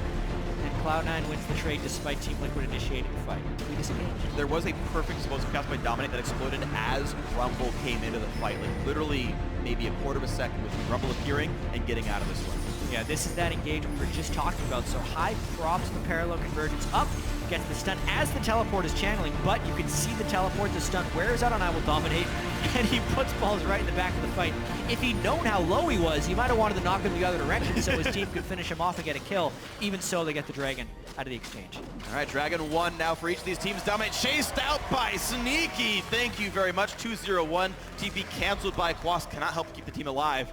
And Cloud9 wins the trade despite Team Liquid initiating the fight. We disengaged. There was a perfect explosive cast by Dominate that exploded as Rumble came into the fight. Like literally maybe a quarter of a second with Rumble appearing and getting out of this one. Yeah, this is that engagement we were just talking about. So High props the parallel convergence up, gets the stun as the teleport is channeling, but you can see the teleport, the stun wears out on I Will Dominate, and he puts Balls right in the back of the fight. If he'd known how low he was, he might have wanted to knock him the other direction so his team could finish him off and get a kill. Even so, they get the Dragon out of the exchange. All right, Dragon 1 now for each of these teams. Dominate chased out by Sneaky. Thank you very much. 2-0-1. TP canceled by Quas. Cannot help keep the team alive.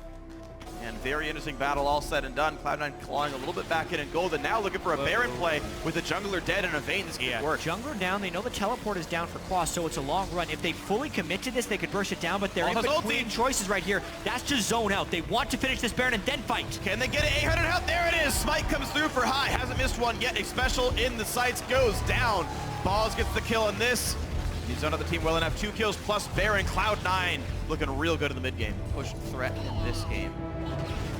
And very interesting battle all said and done. Cloud9 clawing a little bit back in gold, and now looking for a Baron play with the jungler dead and a Vayne. This could work. Jungler down. They know the teleport is down for Quas, so it's a long run. If they fully commit to this, they could burst it down, but they're in between choices right here. That's just zone out. They want to finish this Baron and then fight. Can they get it? 800 out. There it is. Smite comes through for High. Hasn't missed one yet. A special in the sights goes down. Balls gets the kill in this. He's done on the team well enough. 2 kills plus Baron. Cloud9 looking real good in the mid game. Push threat in this game.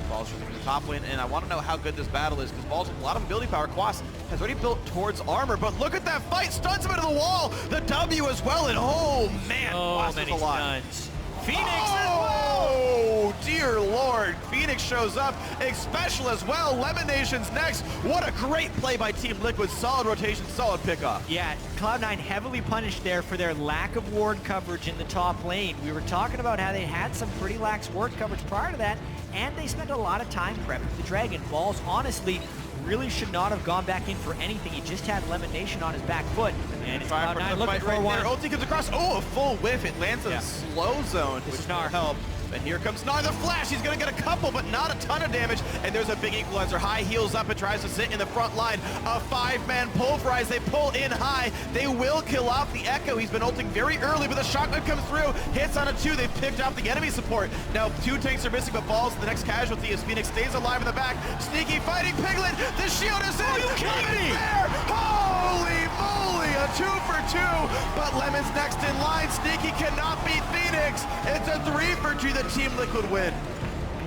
Balls from the top lane, and I want to know how good this battle is because Balls with a lot of ability power. Quas has already built towards armor, but look at that fight! Stuns him into the wall! The W as well, and oh man, Quas is a lot. Stuns. Phoenix oh, dear lord! Phoenix Phoenix shows up. Special as well. Lemon Nation's next. What a great play by Team Liquid. Solid rotation, solid pickoff. Yeah, Cloud9 heavily punished there for their lack of ward coverage in the top lane. We were talking about how they had some pretty lax ward coverage prior to that, and they spent a lot of time prepping the Dragon. Balls, honestly, really should not have gone back in for anything. He just had Lemon Nation on his back foot, and it's Cloud9 looking for right one. There. Ulti comes across. Oh, a full whiff. It lands in a slow zone, which will help. And here comes Gnar, the flash. He's going to get a couple, but not a ton of damage. And there's a big equalizer. High heals up and tries to sit in the front line. A 5-man pulverize. They pull in High. They will kill off the Echo. He's been ulting very early, but the shotgun comes through. Hits on a 2. They've picked off the enemy support. Now 2 tanks are missing, but Balls the next casualty as Phoenix stays alive in the back. Sneaky fighting Piglet. The shield is in. Are you kidding me? There. Holy moly. A 2 for 2. But Lemon's next in line. Sneaky cannot beat Phoenix. It's a 3 for 2. Team Liquid win.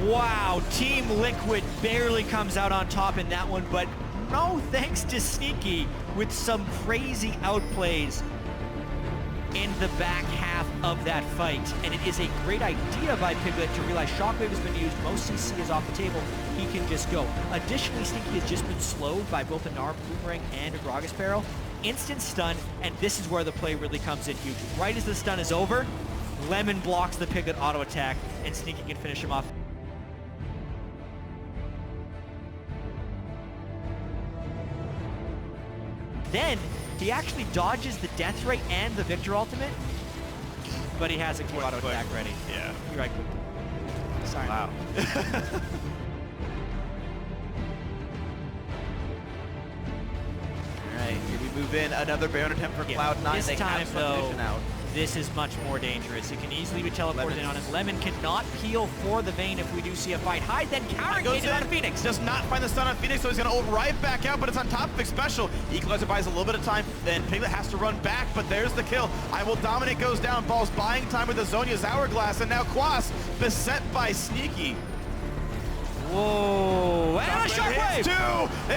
Wow, Team Liquid barely comes out on top in that one, but no thanks to Sneaky with some crazy outplays in the back half of that fight. And it is a great idea by Piglet to realize Shockwave has been used, most CC is off the table, he can just go. Additionally, Sneaky has just been slowed by both a Gnar Boomerang and a Gragas Barrel. Instant stun, and this is where the play really comes in huge. Right as the stun is over, Lemon blocks the Piglet auto attack, and Sneaky can finish him off. Then, he actually dodges the Death Ray and the Victor ultimate, but he has a Q auto attack ready. Yeah. You're right, quick. Sorry. Wow. Alright, here we move in. Another Baron attempt for Cloud9. This they time, have some vision out. This is much more dangerous. It can easily be teleported in on him. Lemon cannot peel for the Vayne if we do see a fight. High then counter-engaged on Phoenix. Does not find the stun on Phoenix, so he's going to ult right back out, but it's on top of Special. Equalizer buys a little bit of time, and Piglet has to run back, but there's the kill. I Will Dominate goes down. Balls buying time with the Zhonya's Hourglass, and now Quas beset by Sneaky. Whoa, and a shockwave!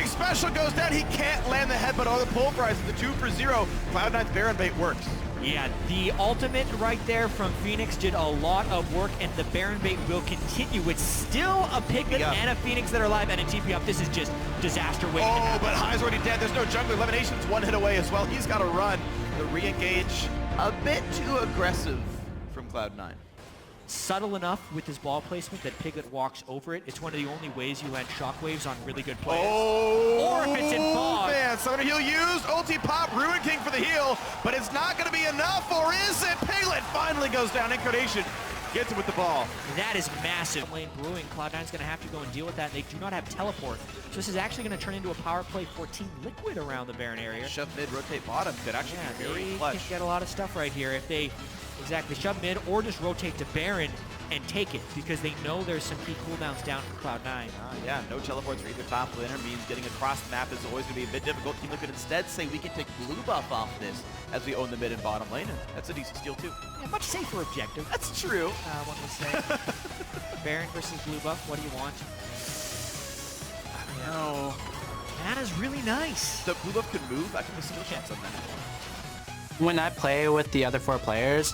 2! Special goes down. He can't land the headbutt or the pulverize. The 2 for 0. Cloud9's Baron bait works. Yeah, the ultimate right there from Phoenix did a lot of work, and the Baron bait will continue. It's still a Piglet and a Phoenix that are alive, and a TP up. This is just disaster waiting. Oh, but High's already dead. There's no jungler. Elimination's 1 hit away as well. He's got to run. The re-engage a bit too aggressive from Cloud9. Subtle enough with his ball placement that Piglet walks over it. It's one of the only ways you land shockwaves on really good plays. Oh, or if it's in fog. Man, Summoner Heal used. Ulti pop, Ruin King for the heal, but it's not going to be enough, or is it? Piglet finally goes down. Incarnation gets it with the ball. That is massive. Lane brewing. Cloud9's going to have to go and deal with that. They do not have teleport. So this is actually going to turn into a power play for Team Liquid around the Baron area. Shove mid, rotate bottom could actually be very clutch. They can get a lot of stuff right here if they shove mid or just rotate to Baron and take it, because they know there's some key cooldowns down for Cloud9. Yeah, no teleports for either top laner means getting across the map is always going to be a bit difficult. Team Liquid instead say we can take blue buff off this as we own the mid and bottom lane, and that's a decent steal too. Yeah, much safer objective. That's true. One would say. Baron versus blue buff, what do you want? I don't know. That is really nice. The blue buff could move. I think there's still a chance on that. When I play with the other 4 players,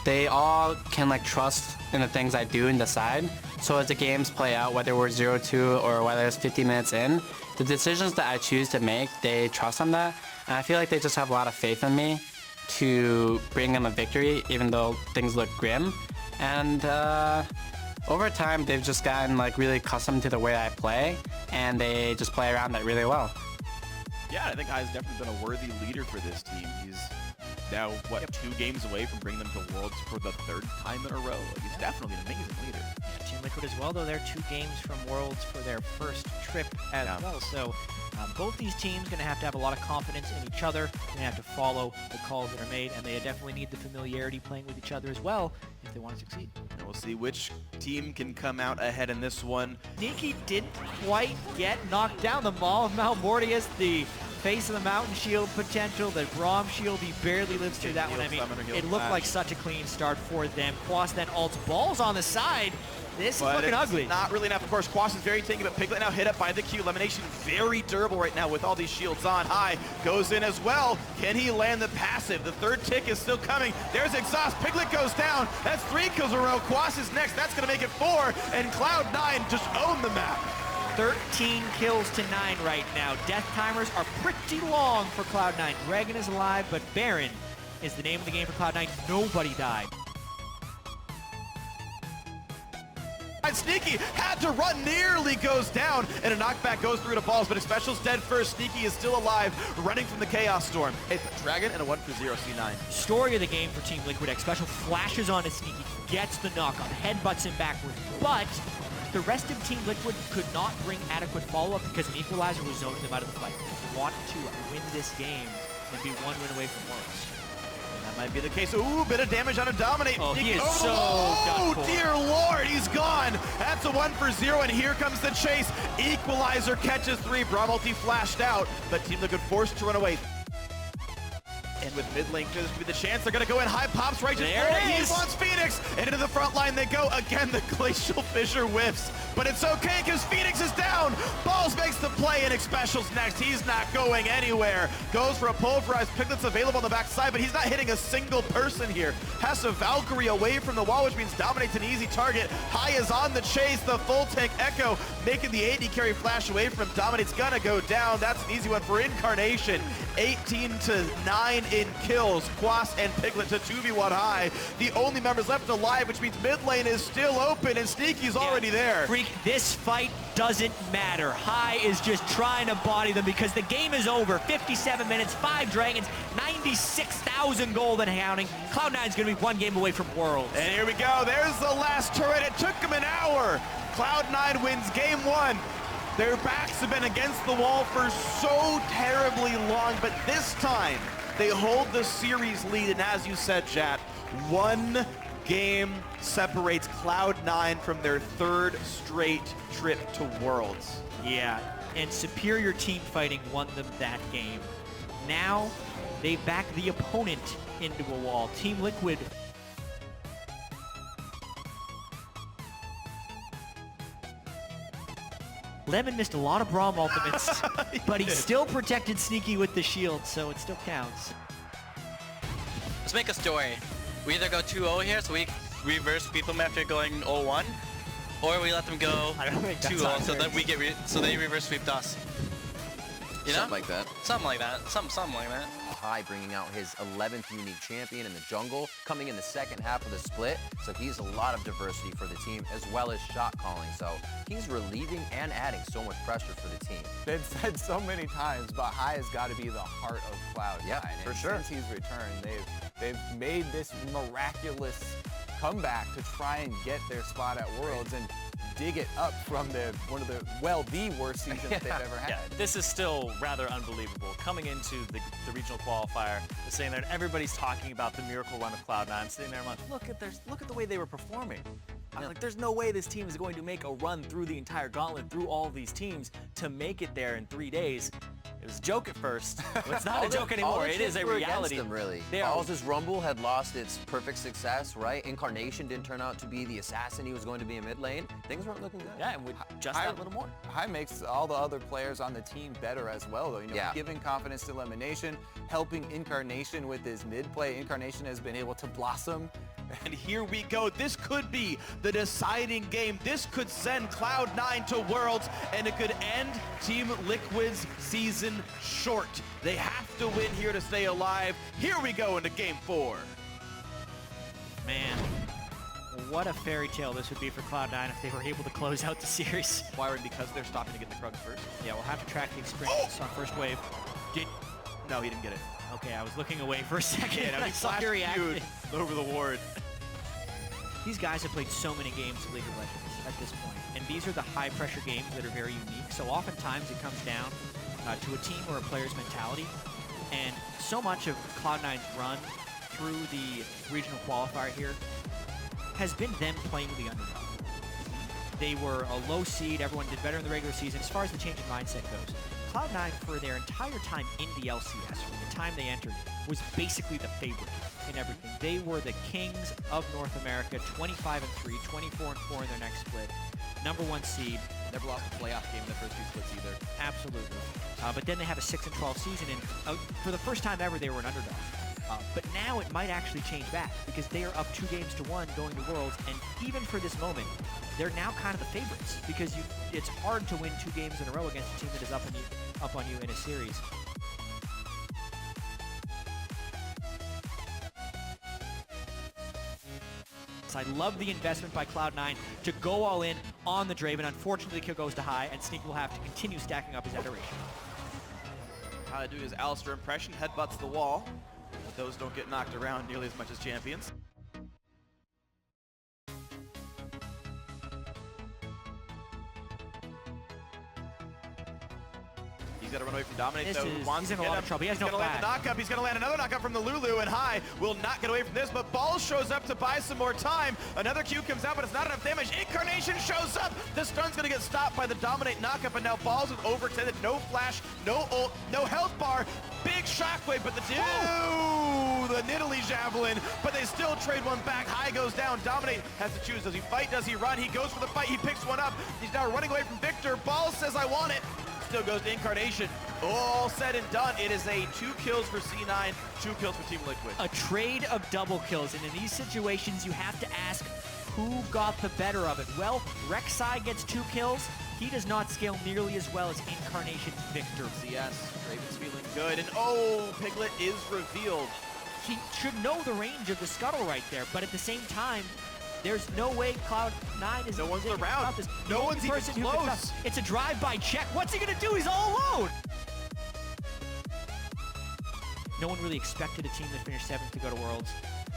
they all can like trust in the things I do and decide. So as the games play out, whether we're 0-2 or whether it's 50 minutes in, the decisions that I choose to make, they trust on that. And I feel like they just have a lot of faith in me to bring them a victory, even though things look grim. And over time, they've just gotten like really accustomed to the way I play, and they just play around that really well. Yeah, I think High's definitely been a worthy leader for this team. He's now, what, 2 games away from bringing them to Worlds for the 3rd time in a row. He's definitely an amazing leader. Yeah, Team Liquid as well, though they're 2 games from Worlds for their first trip as well. So both these teams going to have a lot of confidence in each other. They're going to have to follow the calls that are made, and they definitely need the familiarity playing with each other as well if they want to succeed. And we'll see which team can come out ahead in this one. Sneaky didn't quite get knocked down. The Maul of Malmortius, the face of the Mountain Shield potential, the Braum Shield, he barely lives through that one. I mean, it looked like such a clean start for them. Quas then ults balls on the side. This is looking ugly. Not really enough. Of course, Quas is very tanky, but Piglet now hit up by the Q. Elimination very durable right now with all these shields on. High goes in as well. Can he land the passive? The third tick is still coming. There's Exhaust. Piglet goes down. That's 3 kills in a row. Quas is next. That's going to make it 4. And Cloud9 just own the map. 13 kills to 9 right now. Death timers are pretty long for Cloud9. Dragon is alive, but Baron is the name of the game for Cloud9. Nobody died. Sneaky had to run, nearly goes down, and a knockback goes through to balls, but his special's dead first. Sneaky is still alive, running from the Chaos Storm. It's a Dragon and a 1-for-0 C9. Story of the game for Team Liquid X. Special flashes on to Sneaky, gets the knock on, headbutts him backwards, but the rest of Team Liquid could not bring adequate follow-up because an equalizer was zoning them out of the fight. They want to win this game and be one win away from Worlds. That might be the case. Ooh, bit of damage on a Dominate. Oh, he is so oh, done for. Dear Lord, he's gone. That's a 1-for-0, and here comes the chase. Equalizer catches 3. Braum ulti flashed out, but Team Liquid forced to run away. And with mid lane, there's going to be the chance. They're going to go in. High pops right to He wants Phoenix. And into the front line they go. Again, the Glacial Fissure whiffs. But it's okay because Phoenix is down. Balls makes the play, and Special's next. He's not going anywhere. Goes for a pulverized. Piglet's available on the backside, but he's not hitting a single person here. Has a Valkyrie away from the wall, which means Dominate's an easy target. High is on the chase. The full tank Echo making the 80 carry flash away from him. Dominate's going to go down. That's an easy one for Incarnation. 18 to 9 in kills. Quas and Piglet to 2v1 High. The only members left alive, which means mid lane is still open, and Sneaky's already there. Freak, this fight doesn't matter. High is just trying to body them because the game is over. 57 minutes, 5 Dragons, 96,000 gold and counting. Cloud9's going to be 1 game away from Worlds. And here we go. There's the last turret. It took them an hour. Cloud9 wins game 1. Their backs have been against the wall for so terribly long, but this time they hold the series lead, and as you said, Jat, 1 game separates Cloud9 from their 3rd straight trip to Worlds. Yeah, and superior team fighting won them that game. Now they back the opponent into a wall. Team Liquid Lemon missed a lot of Braum ultimates, but he still protected Sneaky with the shield, so it still counts. Let's make a story. We either go 2-0 here, so we reverse sweep them after going 0-1, or we let them go 2-0, so that we get so they reverse sweep us. You know? Something like that. Something like that. Something like that. High bringing out his 11th unique champion in the jungle, coming in the second half of the split, so he's a lot of diversity for the team, as well as shot calling, so he's relieving and adding so much pressure for the team. They've said so many times, but High has got to be the heart of Cloud9. Yeah, for sure. Since he's returned, they've made this miraculous comeback to try and get their spot at Worlds and dig it up from the worst season that they've ever had. Yeah, this is still rather unbelievable. Coming into the regional qualifier, sitting there, and everybody's talking about the miracle run of Cloud9. I'm sitting there, I'm like, look at the way they were performing. I'm like, there's no way this team is going to make a run through the entire gauntlet, through all of these teams, to make it there in 3 days. It was a joke at first, but it's not a joke anymore. It is a reality. Them, really. Balls' Rumble had lost its perfect success, right? Incarnation didn't turn out to be the assassin he was going to be in mid lane. Things weren't looking good. Yeah, and with just that little more. High makes all the other players on the team better as well, though. You know, giving confidence to Elimination, helping Incarnation with his mid play. Incarnation has been able to blossom. And here we go. This could be the deciding game. This could send Cloud9 to Worlds, and it could end Team Liquid's season short. They have to win here to stay alive. Here we go into game 4. Man, what a fairy tale this would be for Cloud9 if they were able to close out the series. Why? Because they're stopping to get the Krugs first? Yeah, we'll have to track the experience on first wave. No, he didn't get it. Okay, I was looking away for a second. Yeah, I saw your reaction over the ward. These guys have played so many games of League of Legends at this point, and these are the high-pressure games that are very unique. So oftentimes it comes down to a team or a player's mentality, and so much of Cloud9's run through the regional qualifier here has been them playing the underdog. They were a low seed. Everyone did better in the regular season as far as the change in mindset goes. Cloud9, for their entire time in the LCS, from the time they entered, was basically the favorite in everything. They were the kings of North America, 25-3, 24-4 in their next split. #1 seed. Never lost a playoff game in the first 2 splits either. Absolutely. But then they have a 6-12 season, and for the first time ever, they were an underdog. But now it might actually change back because they are up 2-1 going to Worlds, and even for this moment, they're now kind of the favorites because it's hard to win 2 games in a row against a team that is up on you in a series. I love the investment by Cloud9 to go all in on the Draven. Unfortunately, the kill goes to High, and Sneak will have to continue stacking up his adoration. How to do his Alistair impression, headbutts the wall. But those don't get knocked around nearly as much as champions. He's got to run away from Dominate, though. He's in a lot of trouble. He has no flash. He's going to land the knockup. He's going to land another knockup from the Lulu, and High will not get away from this, but Balls shows up to buy some more time. Another Q comes out, but it's not enough damage. Incarnation shows up. The stun's going to get stopped by the Dominate knockup, and now Balls is overextended. No flash, no ult, no health bar. Big shockwave, but the Nidalee Javelin, but they still trade one back. High goes down. Dominate has to choose. Does he fight? Does he run? He goes for the fight. He picks one up. He's now running away from Victor. Balls says, I want it. Still goes to Incarnation. All said and done, it is a 2 kills for C9, 2 kills for Team Liquid. A trade of double kills, and in these situations, you have to ask who got the better of it. Well, Rek'Sai gets 2 kills. He does not scale nearly as well as Incarnation's Victor. CS, Draven's feeling good, and oh, Piglet is revealed. He should know the range of the scuttle right there, but at the same time, there's no way Cloud9 is... No one's around. No one's even close. It's a drive-by check. What's he going to do? He's all alone. No one really expected a team that finished 7th to go to Worlds.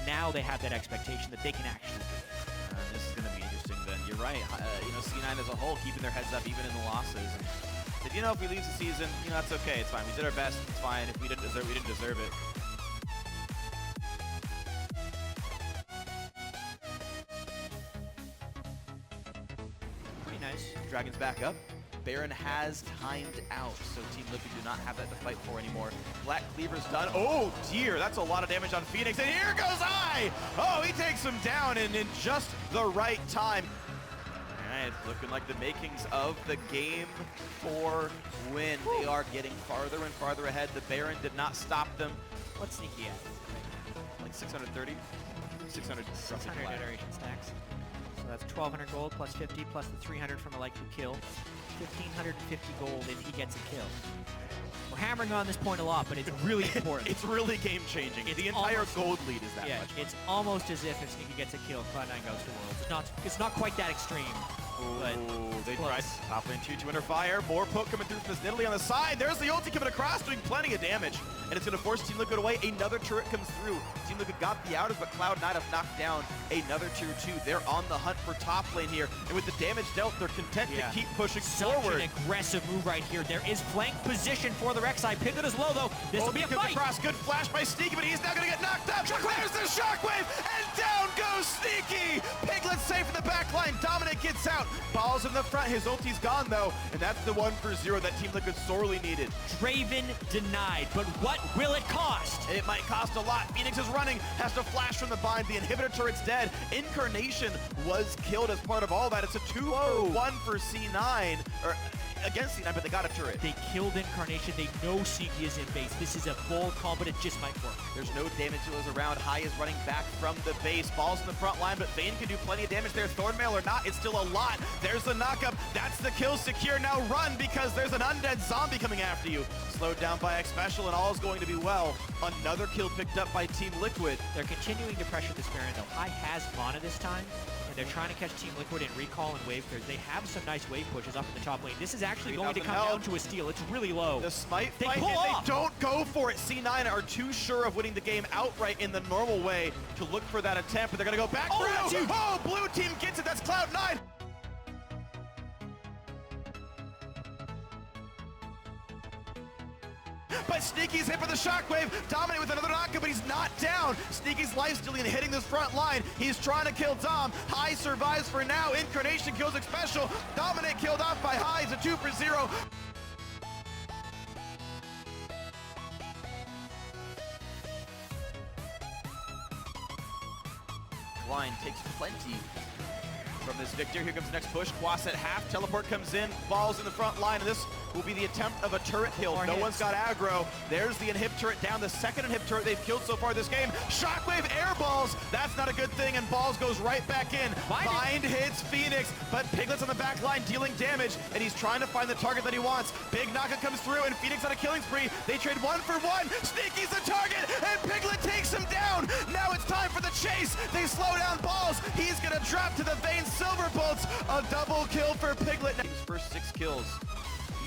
Now they have that expectation that they can actually do it. This is going to be interesting then. You're right. C9 as a whole keeping their heads up even in the losses. And said, if we lose the season, that's okay. It's fine. We did our best. It's fine. If we didn't deserve it. Nice. Dragon's back up. Baron has timed out, so Team Liquid do not have that to fight for anymore. Black Cleaver's done. Oh dear, that's a lot of damage on Phoenix, and here goes High! Oh, he takes him down, and in just the right time. All right, looking like the makings of the game 4 win. They are getting farther and farther ahead. The Baron did not stop them. What's Sneaky at? Like 630? 600 iteration stacks. So that's 1,200 gold plus 50 plus the 300 from a like to kill. 1,550 gold if he gets a kill. We're hammering on this point a lot, but it's really important. It's really game-changing. The entire gold lead is that much. It's almost as if Sneaky gets a kill, Cloud9 goes to Worlds. It's not quite that extreme. But they tried top lane 2 under fire. More poke coming through from this Nidalee on the side. There's the ulti coming across, doing plenty of damage. And it's going to force Team Liquid away. Another turret comes through. Team Liquid got the outers, but Cloud9 have knocked down another tier 2. They're on the hunt for top lane here. And with the damage dealt, they're content to keep pushing forward. Such an aggressive move right here. There is flank position for the Rek'Sai. Piglet is low, though. This will be a fight. Across. Good flash by Sneaky, but he's now going to get knocked up. There's the shockwave, and down goes Sneaky. Piglet safe in the back line. Dominate gets out. Balls in the front. His ulti's gone, though. And that's the 1 for 0 that Team Liquid sorely needed. Draven denied, but what will it cost? It might cost a lot. Phoenix is running, has to flash from the bind. The inhibitor turret's dead. Incarnation was killed as part of all that. It's a 2-for-1 for C9, or against C9, but they got a turret. They killed Incarnation. They know Sneaky is in base. This is a bold call, but it just might work. There's no damage dealers around. High is running back from the base. Balls in the front line, but Vayne can do plenty of damage there. Thornmail or not, it's still a lot. There's the knockup. That's the kill secure. Now run, because there's an undead zombie coming after you. Slowed down by X Special, and all is going to be well. Another kill picked up by Team Liquid. They're continuing to pressure this Baron, though. High has mana this time, and they're trying to catch Team Liquid in recall and wave clears. They have some nice wave pushes up in the top lane. This is actually going to come down to a steal. It's really low. The smite fight, and they don't go for it. C9 are too sure of winning the game outright in the normal way to look for that attempt, but they're going to go back through. Oh, blue team gets it. That's Cloud9. But Sneaky's hit for the shockwave. Dominate with another knockup, but he's not down. Sneaky's life stealing and hitting this front line. He's trying to kill Dom. High survives for now. Incarnation kills X Special. Dominate killed off by High. It's a 2 for 0. line takes plenty from this Victor. Here comes the next push. Quas at half. Teleport comes in. Balls in the front line. And this will be the attempt of a turret kill. No one's got aggro. There's the inhib turret down. The second inhib turret they've killed so far this game. Shockwave air balls. That's not a good thing. And balls goes right back in. Bind hits Phoenix. But Piglet's on the back line dealing damage. And he's trying to find the target that he wants. Big Naka comes through. And Phoenix on a killing spree. They trade 1 for 1. Sneaky's the target. And Piglet takes him down. Now it's time for the chase. They slow down balls. He's going to drop to the Vayne Silver Bolts. A double kill for Piglet. His first 6 kills.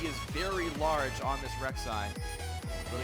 He is very large on this Rek'Sai.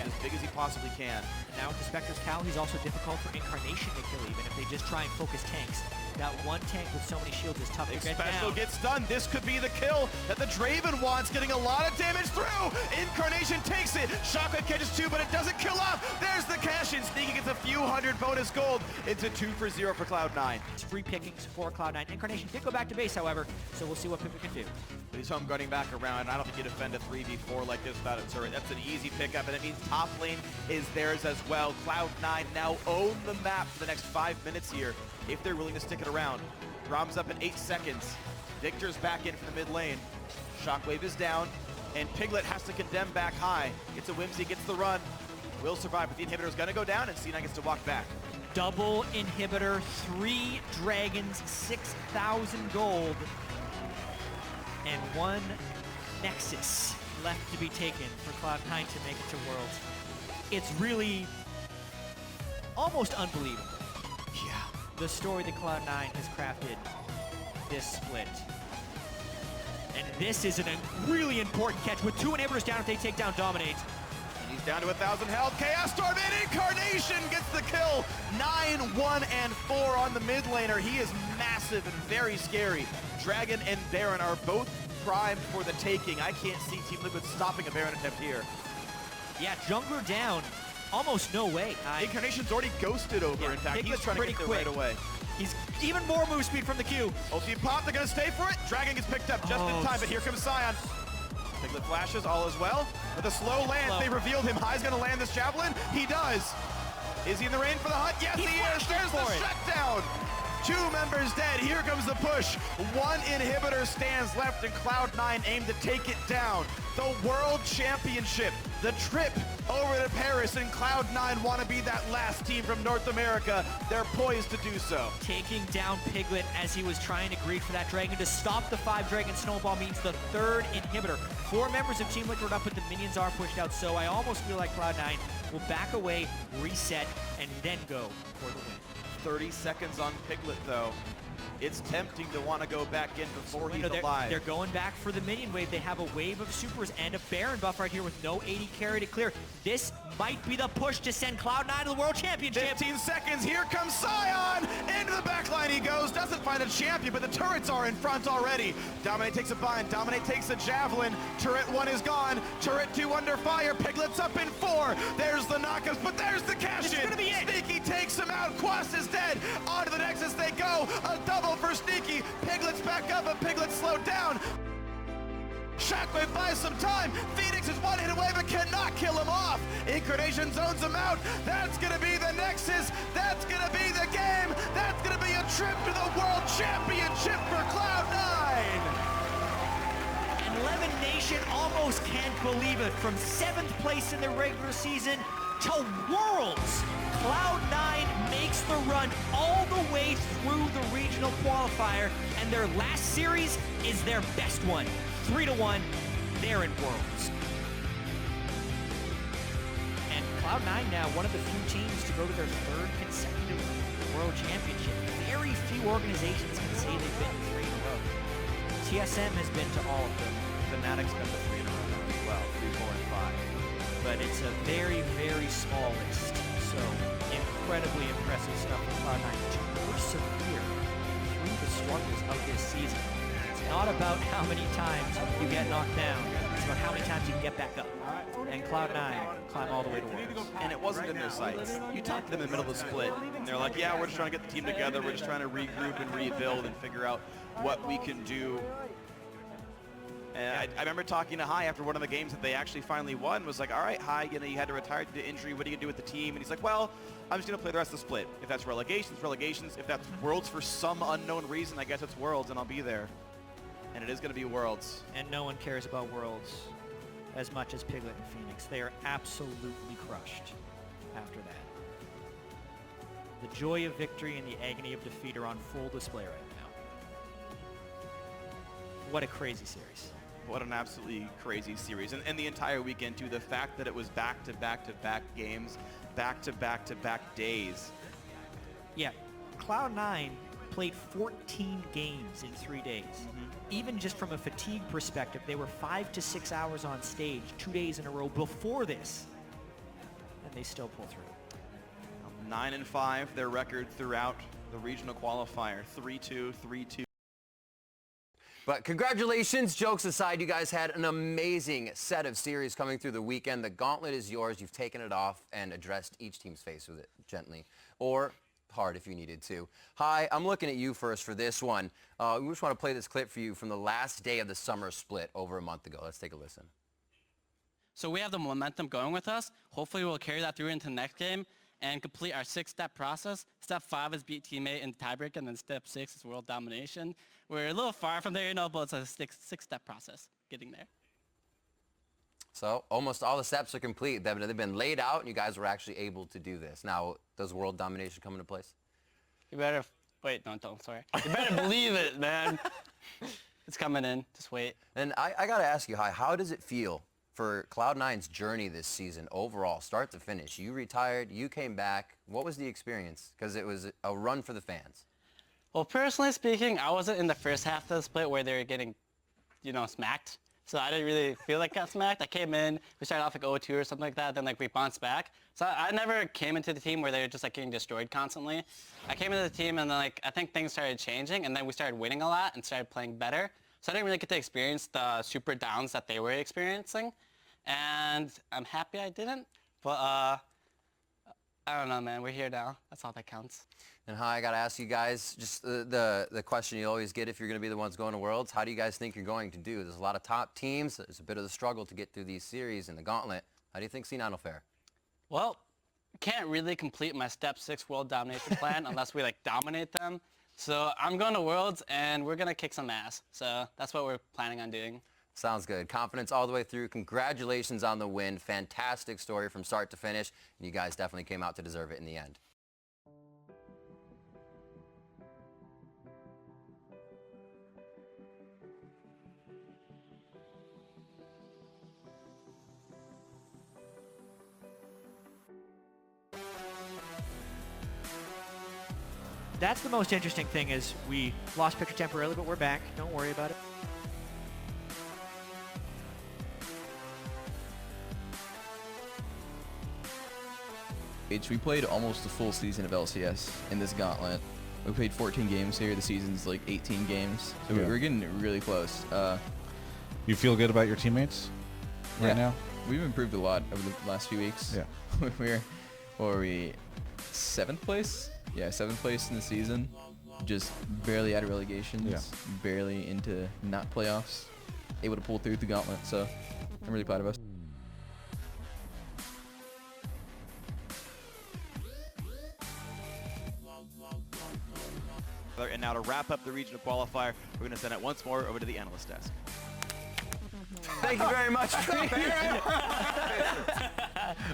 As big as he possibly can. And now with the Spectre's Cowl, he's also difficult for Incarnation to kill even if they just try and focus tanks. That one tank with so many shields is tough to get Special down. gets done. This could be the kill that the Draven wants, getting a lot of damage through. Incarnation takes it. Shockwave catches 2, but it doesn't kill off. There's the cash-in. Sneaky gets a few hundred bonus gold. It's a 2 for 0 for Cloud9. It's free pickings for Cloud9. Incarnation did go back to base, however, so we'll see what Pippa can do. But he's home guarding back around. I don't think you defend a 3v4 like this without a turret. That's an easy pickup, and it means top lane is theirs as well. Cloud9 now own the map for the next 5 minutes here, if they're willing to stick it around. Rom's up in 8 seconds. Victor's back in from the mid lane. Shockwave is down, and Piglet has to condemn back high. Gets a Whimsy, gets the run. Will survive, but the inhibitor's gonna go down, and C9 gets to walk back. Double inhibitor, 3 dragons, 6,000 gold, and 1 Nexus left to be taken for Cloud9 to make it to Worlds. It's really almost unbelievable. Yeah. The story that Cloud9 has crafted this split. And this is a really important catch with 2 inhibitors down if they take down Dominate. And he's down to 1,000 health. Chaos Storm in. Incarnation gets the kill. 9, 1, and 4 on the mid laner. He is massive and very scary. Dragon and Baron are both primed for the taking. I can't see Team Liquid stopping a Baron attempt here. Yeah, Jungler down. Almost no way. Incarnation's already ghosted over, in fact. He's trying to get there right away. He's even more move speed from the Q. Ulti pop, they're gonna stay for it. Dragon gets picked up just in time, but here comes Sion. Piglet flashes, all is well. With a slow land, they revealed him. High's gonna land this Javelin. He does. Is he in the rain for the hunt? Yes, he is. There's the shutdown. 2 members dead. Here comes the push. 1 inhibitor stands left, and Cloud9 aim to take it down. The World Championship, the trip over to Paris, and Cloud9 want to be that last team from North America. They're poised to do so. Taking down Piglet as he was trying to greed for that dragon to stop the 5 dragon snowball means the 3rd inhibitor. 4 members of Team Liquid up, but the minions are pushed out, so I almost feel like Cloud9 will back away, reset, and then go for the win. 30 seconds on Piglet, though. It's tempting to want to go back in before he's alive. They're going back for the minion wave. They have a wave of supers and a Baron buff right here with no AD carry to clear. This might be the push to send Cloud9 to the World Championship. 15 seconds, here comes Sion! Into the backline he goes, doesn't find a champion, but the turrets are in front already. Dominate takes a bind, Dominate takes a Javelin. Turret 1 is gone, Turret 2 under fire, Piglet's up in 4. There's the knockups, but there's the cash-in. It's gonna be it. Sneaky takes him out, Quas is dead. On to the Nexus they go, a double for Sneaky. Piglet's back up, but Piglet's slowed down. Shockwave buys some time. Phoenix is 1 hit away, but cannot kill him off. Incarnation zones him out. That's going to be the Nexus. That's going to be the game. That's going to be a trip to the World Championship for Cloud9. And Lemon Nation almost can't believe it. From 7th place in the regular season to Worlds. Cloud9 makes the run all the way through the regional qualifier, and their last series is their best one. 3-1, they're in Worlds. And Cloud9 now one of the few teams to go to their 3rd consecutive World Championship. Very few organizations can say they've been 3 in a row. TSM has been to all of them. Fnatic's been to 3 in a row now as well, 3, 4, and 5. But it's a very, very small list. So incredibly impressive stuff for Cloud9 to persevere through the struggles of this season. It's not about how many times you get knocked down. It's about how many times you can get back up. And Cloud9 climb all the way to Worlds. And it wasn't in their sights. You talked to them in the middle of the split, and they're like, yeah, we're just trying to get the team together. We're just trying to regroup and rebuild and figure out what we can do And I remember talking to High after one of the games that they actually finally won, was like, all right, High, you know, you had to retire due to injury. What are you going to do with the team? And he's like, well, I'm just going to play the rest of the split. If that's relegations, relegations. If that's Worlds for some unknown reason, I guess it's Worlds, and I'll be there. And it is going to be Worlds. And no one cares about Worlds as much as Piglet and Phoenix. They are absolutely crushed after that. The joy of victory and the agony of defeat are on full display right now. What a crazy series. What an absolutely crazy series. And the entire weekend, too, the fact that it was back-to-back-to-back games, back-to-back-to-back days. Yeah, Cloud9 played 14 games in 3 days. Even just from a fatigue perspective, they were 5 to 6 hours on stage 2 days in a row before this, and they still pull through. 9-5, their record throughout the regional qualifier, 3-2, 3-2. But congratulations, jokes aside, you guys had an amazing set of series coming through the weekend. The gauntlet is yours. You've taken it off and addressed each team's face with it gently, or hard if you needed to. Hi, I'm looking at you first for this one. We just want to play this clip for you from the last day of the summer split over a month ago. Let's take a listen. So we have the momentum going with us. Hopefully we'll carry that through into the next game and complete our 6-step process. Step 5 is beat teammate in tiebreak, and then step 6 is world domination. We're a little far from there, you know, but it's a six-step process getting there. So almost all the steps are complete. They've been laid out, and you guys were actually able to do this. Now, does world domination come into place? You better, wait, no, don't, sorry. You better believe it, man. It's coming in, just wait. And I gotta ask you, how does it feel for Cloud9's journey this season overall, start to finish? You retired, you came back. What was the experience? Because it was a run for the fans. Well, personally speaking, I wasn't in the first half of the split where they were getting, you know, smacked. So I didn't really feel like I got smacked. I came in, we started off like 0-2 or something like that, then like we bounced back. So I never came into the team where they were just like getting destroyed constantly. I came into the team and then like I think things started changing, and then we started winning a lot and started playing better. So I didn't really get to experience the super downs that they were experiencing. And I'm happy I didn't, but I don't know, man. We're here now. That's all that counts. And I got to ask you guys, just the question you always get if you're going to be the ones going to Worlds, how do you guys think you're going to do? There's a lot of top teams. There's a bit of the struggle to get through these series in the Gauntlet. How do you think C9 will fare? Well, can't really complete my step 6 world domination plan unless we like dominate them. So I'm going to Worlds, and we're going to kick some ass. So that's what we're planning on doing. Sounds good. Confidence all the way through. Congratulations on the win. Fantastic story from start to finish. And you guys definitely came out to deserve it in the end. That's the most interesting thing is we lost picture temporarily, but we're back. Don't worry about it. We played almost a full season of LCS in this gauntlet. We played 14 games here. The season's like 18 games. So we're getting really close. You feel good about your teammates right now? We've improved a lot over the last few weeks. Yeah. Were we 7th place? Yeah, 7th place in the season. Just barely out of relegations. Barely into not playoffs. Able to pull through the gauntlet. So I'm really proud of us. And now to wrap up the regional qualifier, we're going to send it once more over to the analyst desk. Thank you very much.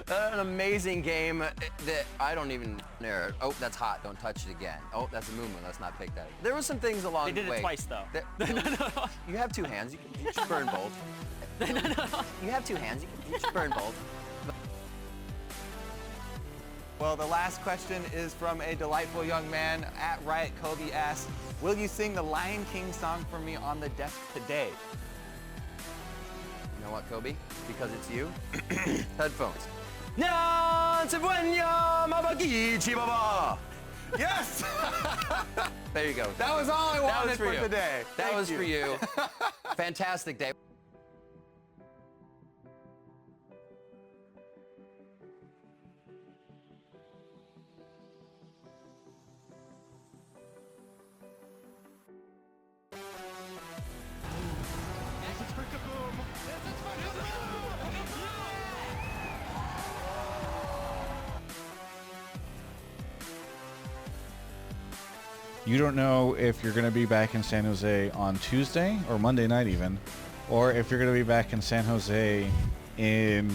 An amazing game that I don't even know. Oh, that's hot. Don't touch it again. Oh, that's a movement. Let's not pick that. There were some things along the way. They did it twice, though. You have 2 hands. You can burn both. You have 2 hands. You can burn both. Well, the last question is from a delightful young man at Riot. Kobe asks, will you sing the Lion King song for me on the desk today? You know what, Kobe? Because it's you. Headphones. Yes! There you go. That was all I wanted for today. That was for you. Fantastic day. You don't know if you're going to be back in San Jose on Tuesday or Monday night even, or if you're going to be back in San Jose in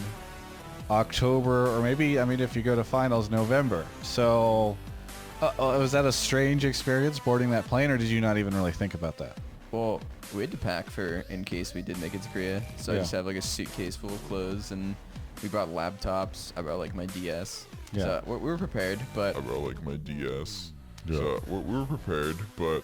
October, or maybe, I mean, if you go to finals, November. So was that a strange experience boarding that plane, or did you not even really think about that? Well, we had to pack for in case we did make it to Korea. So I just have like a suitcase full of clothes, and we brought laptops. I brought like my DS. Yeah. So we were prepared, but I brought like my DS. Yeah, we were prepared, but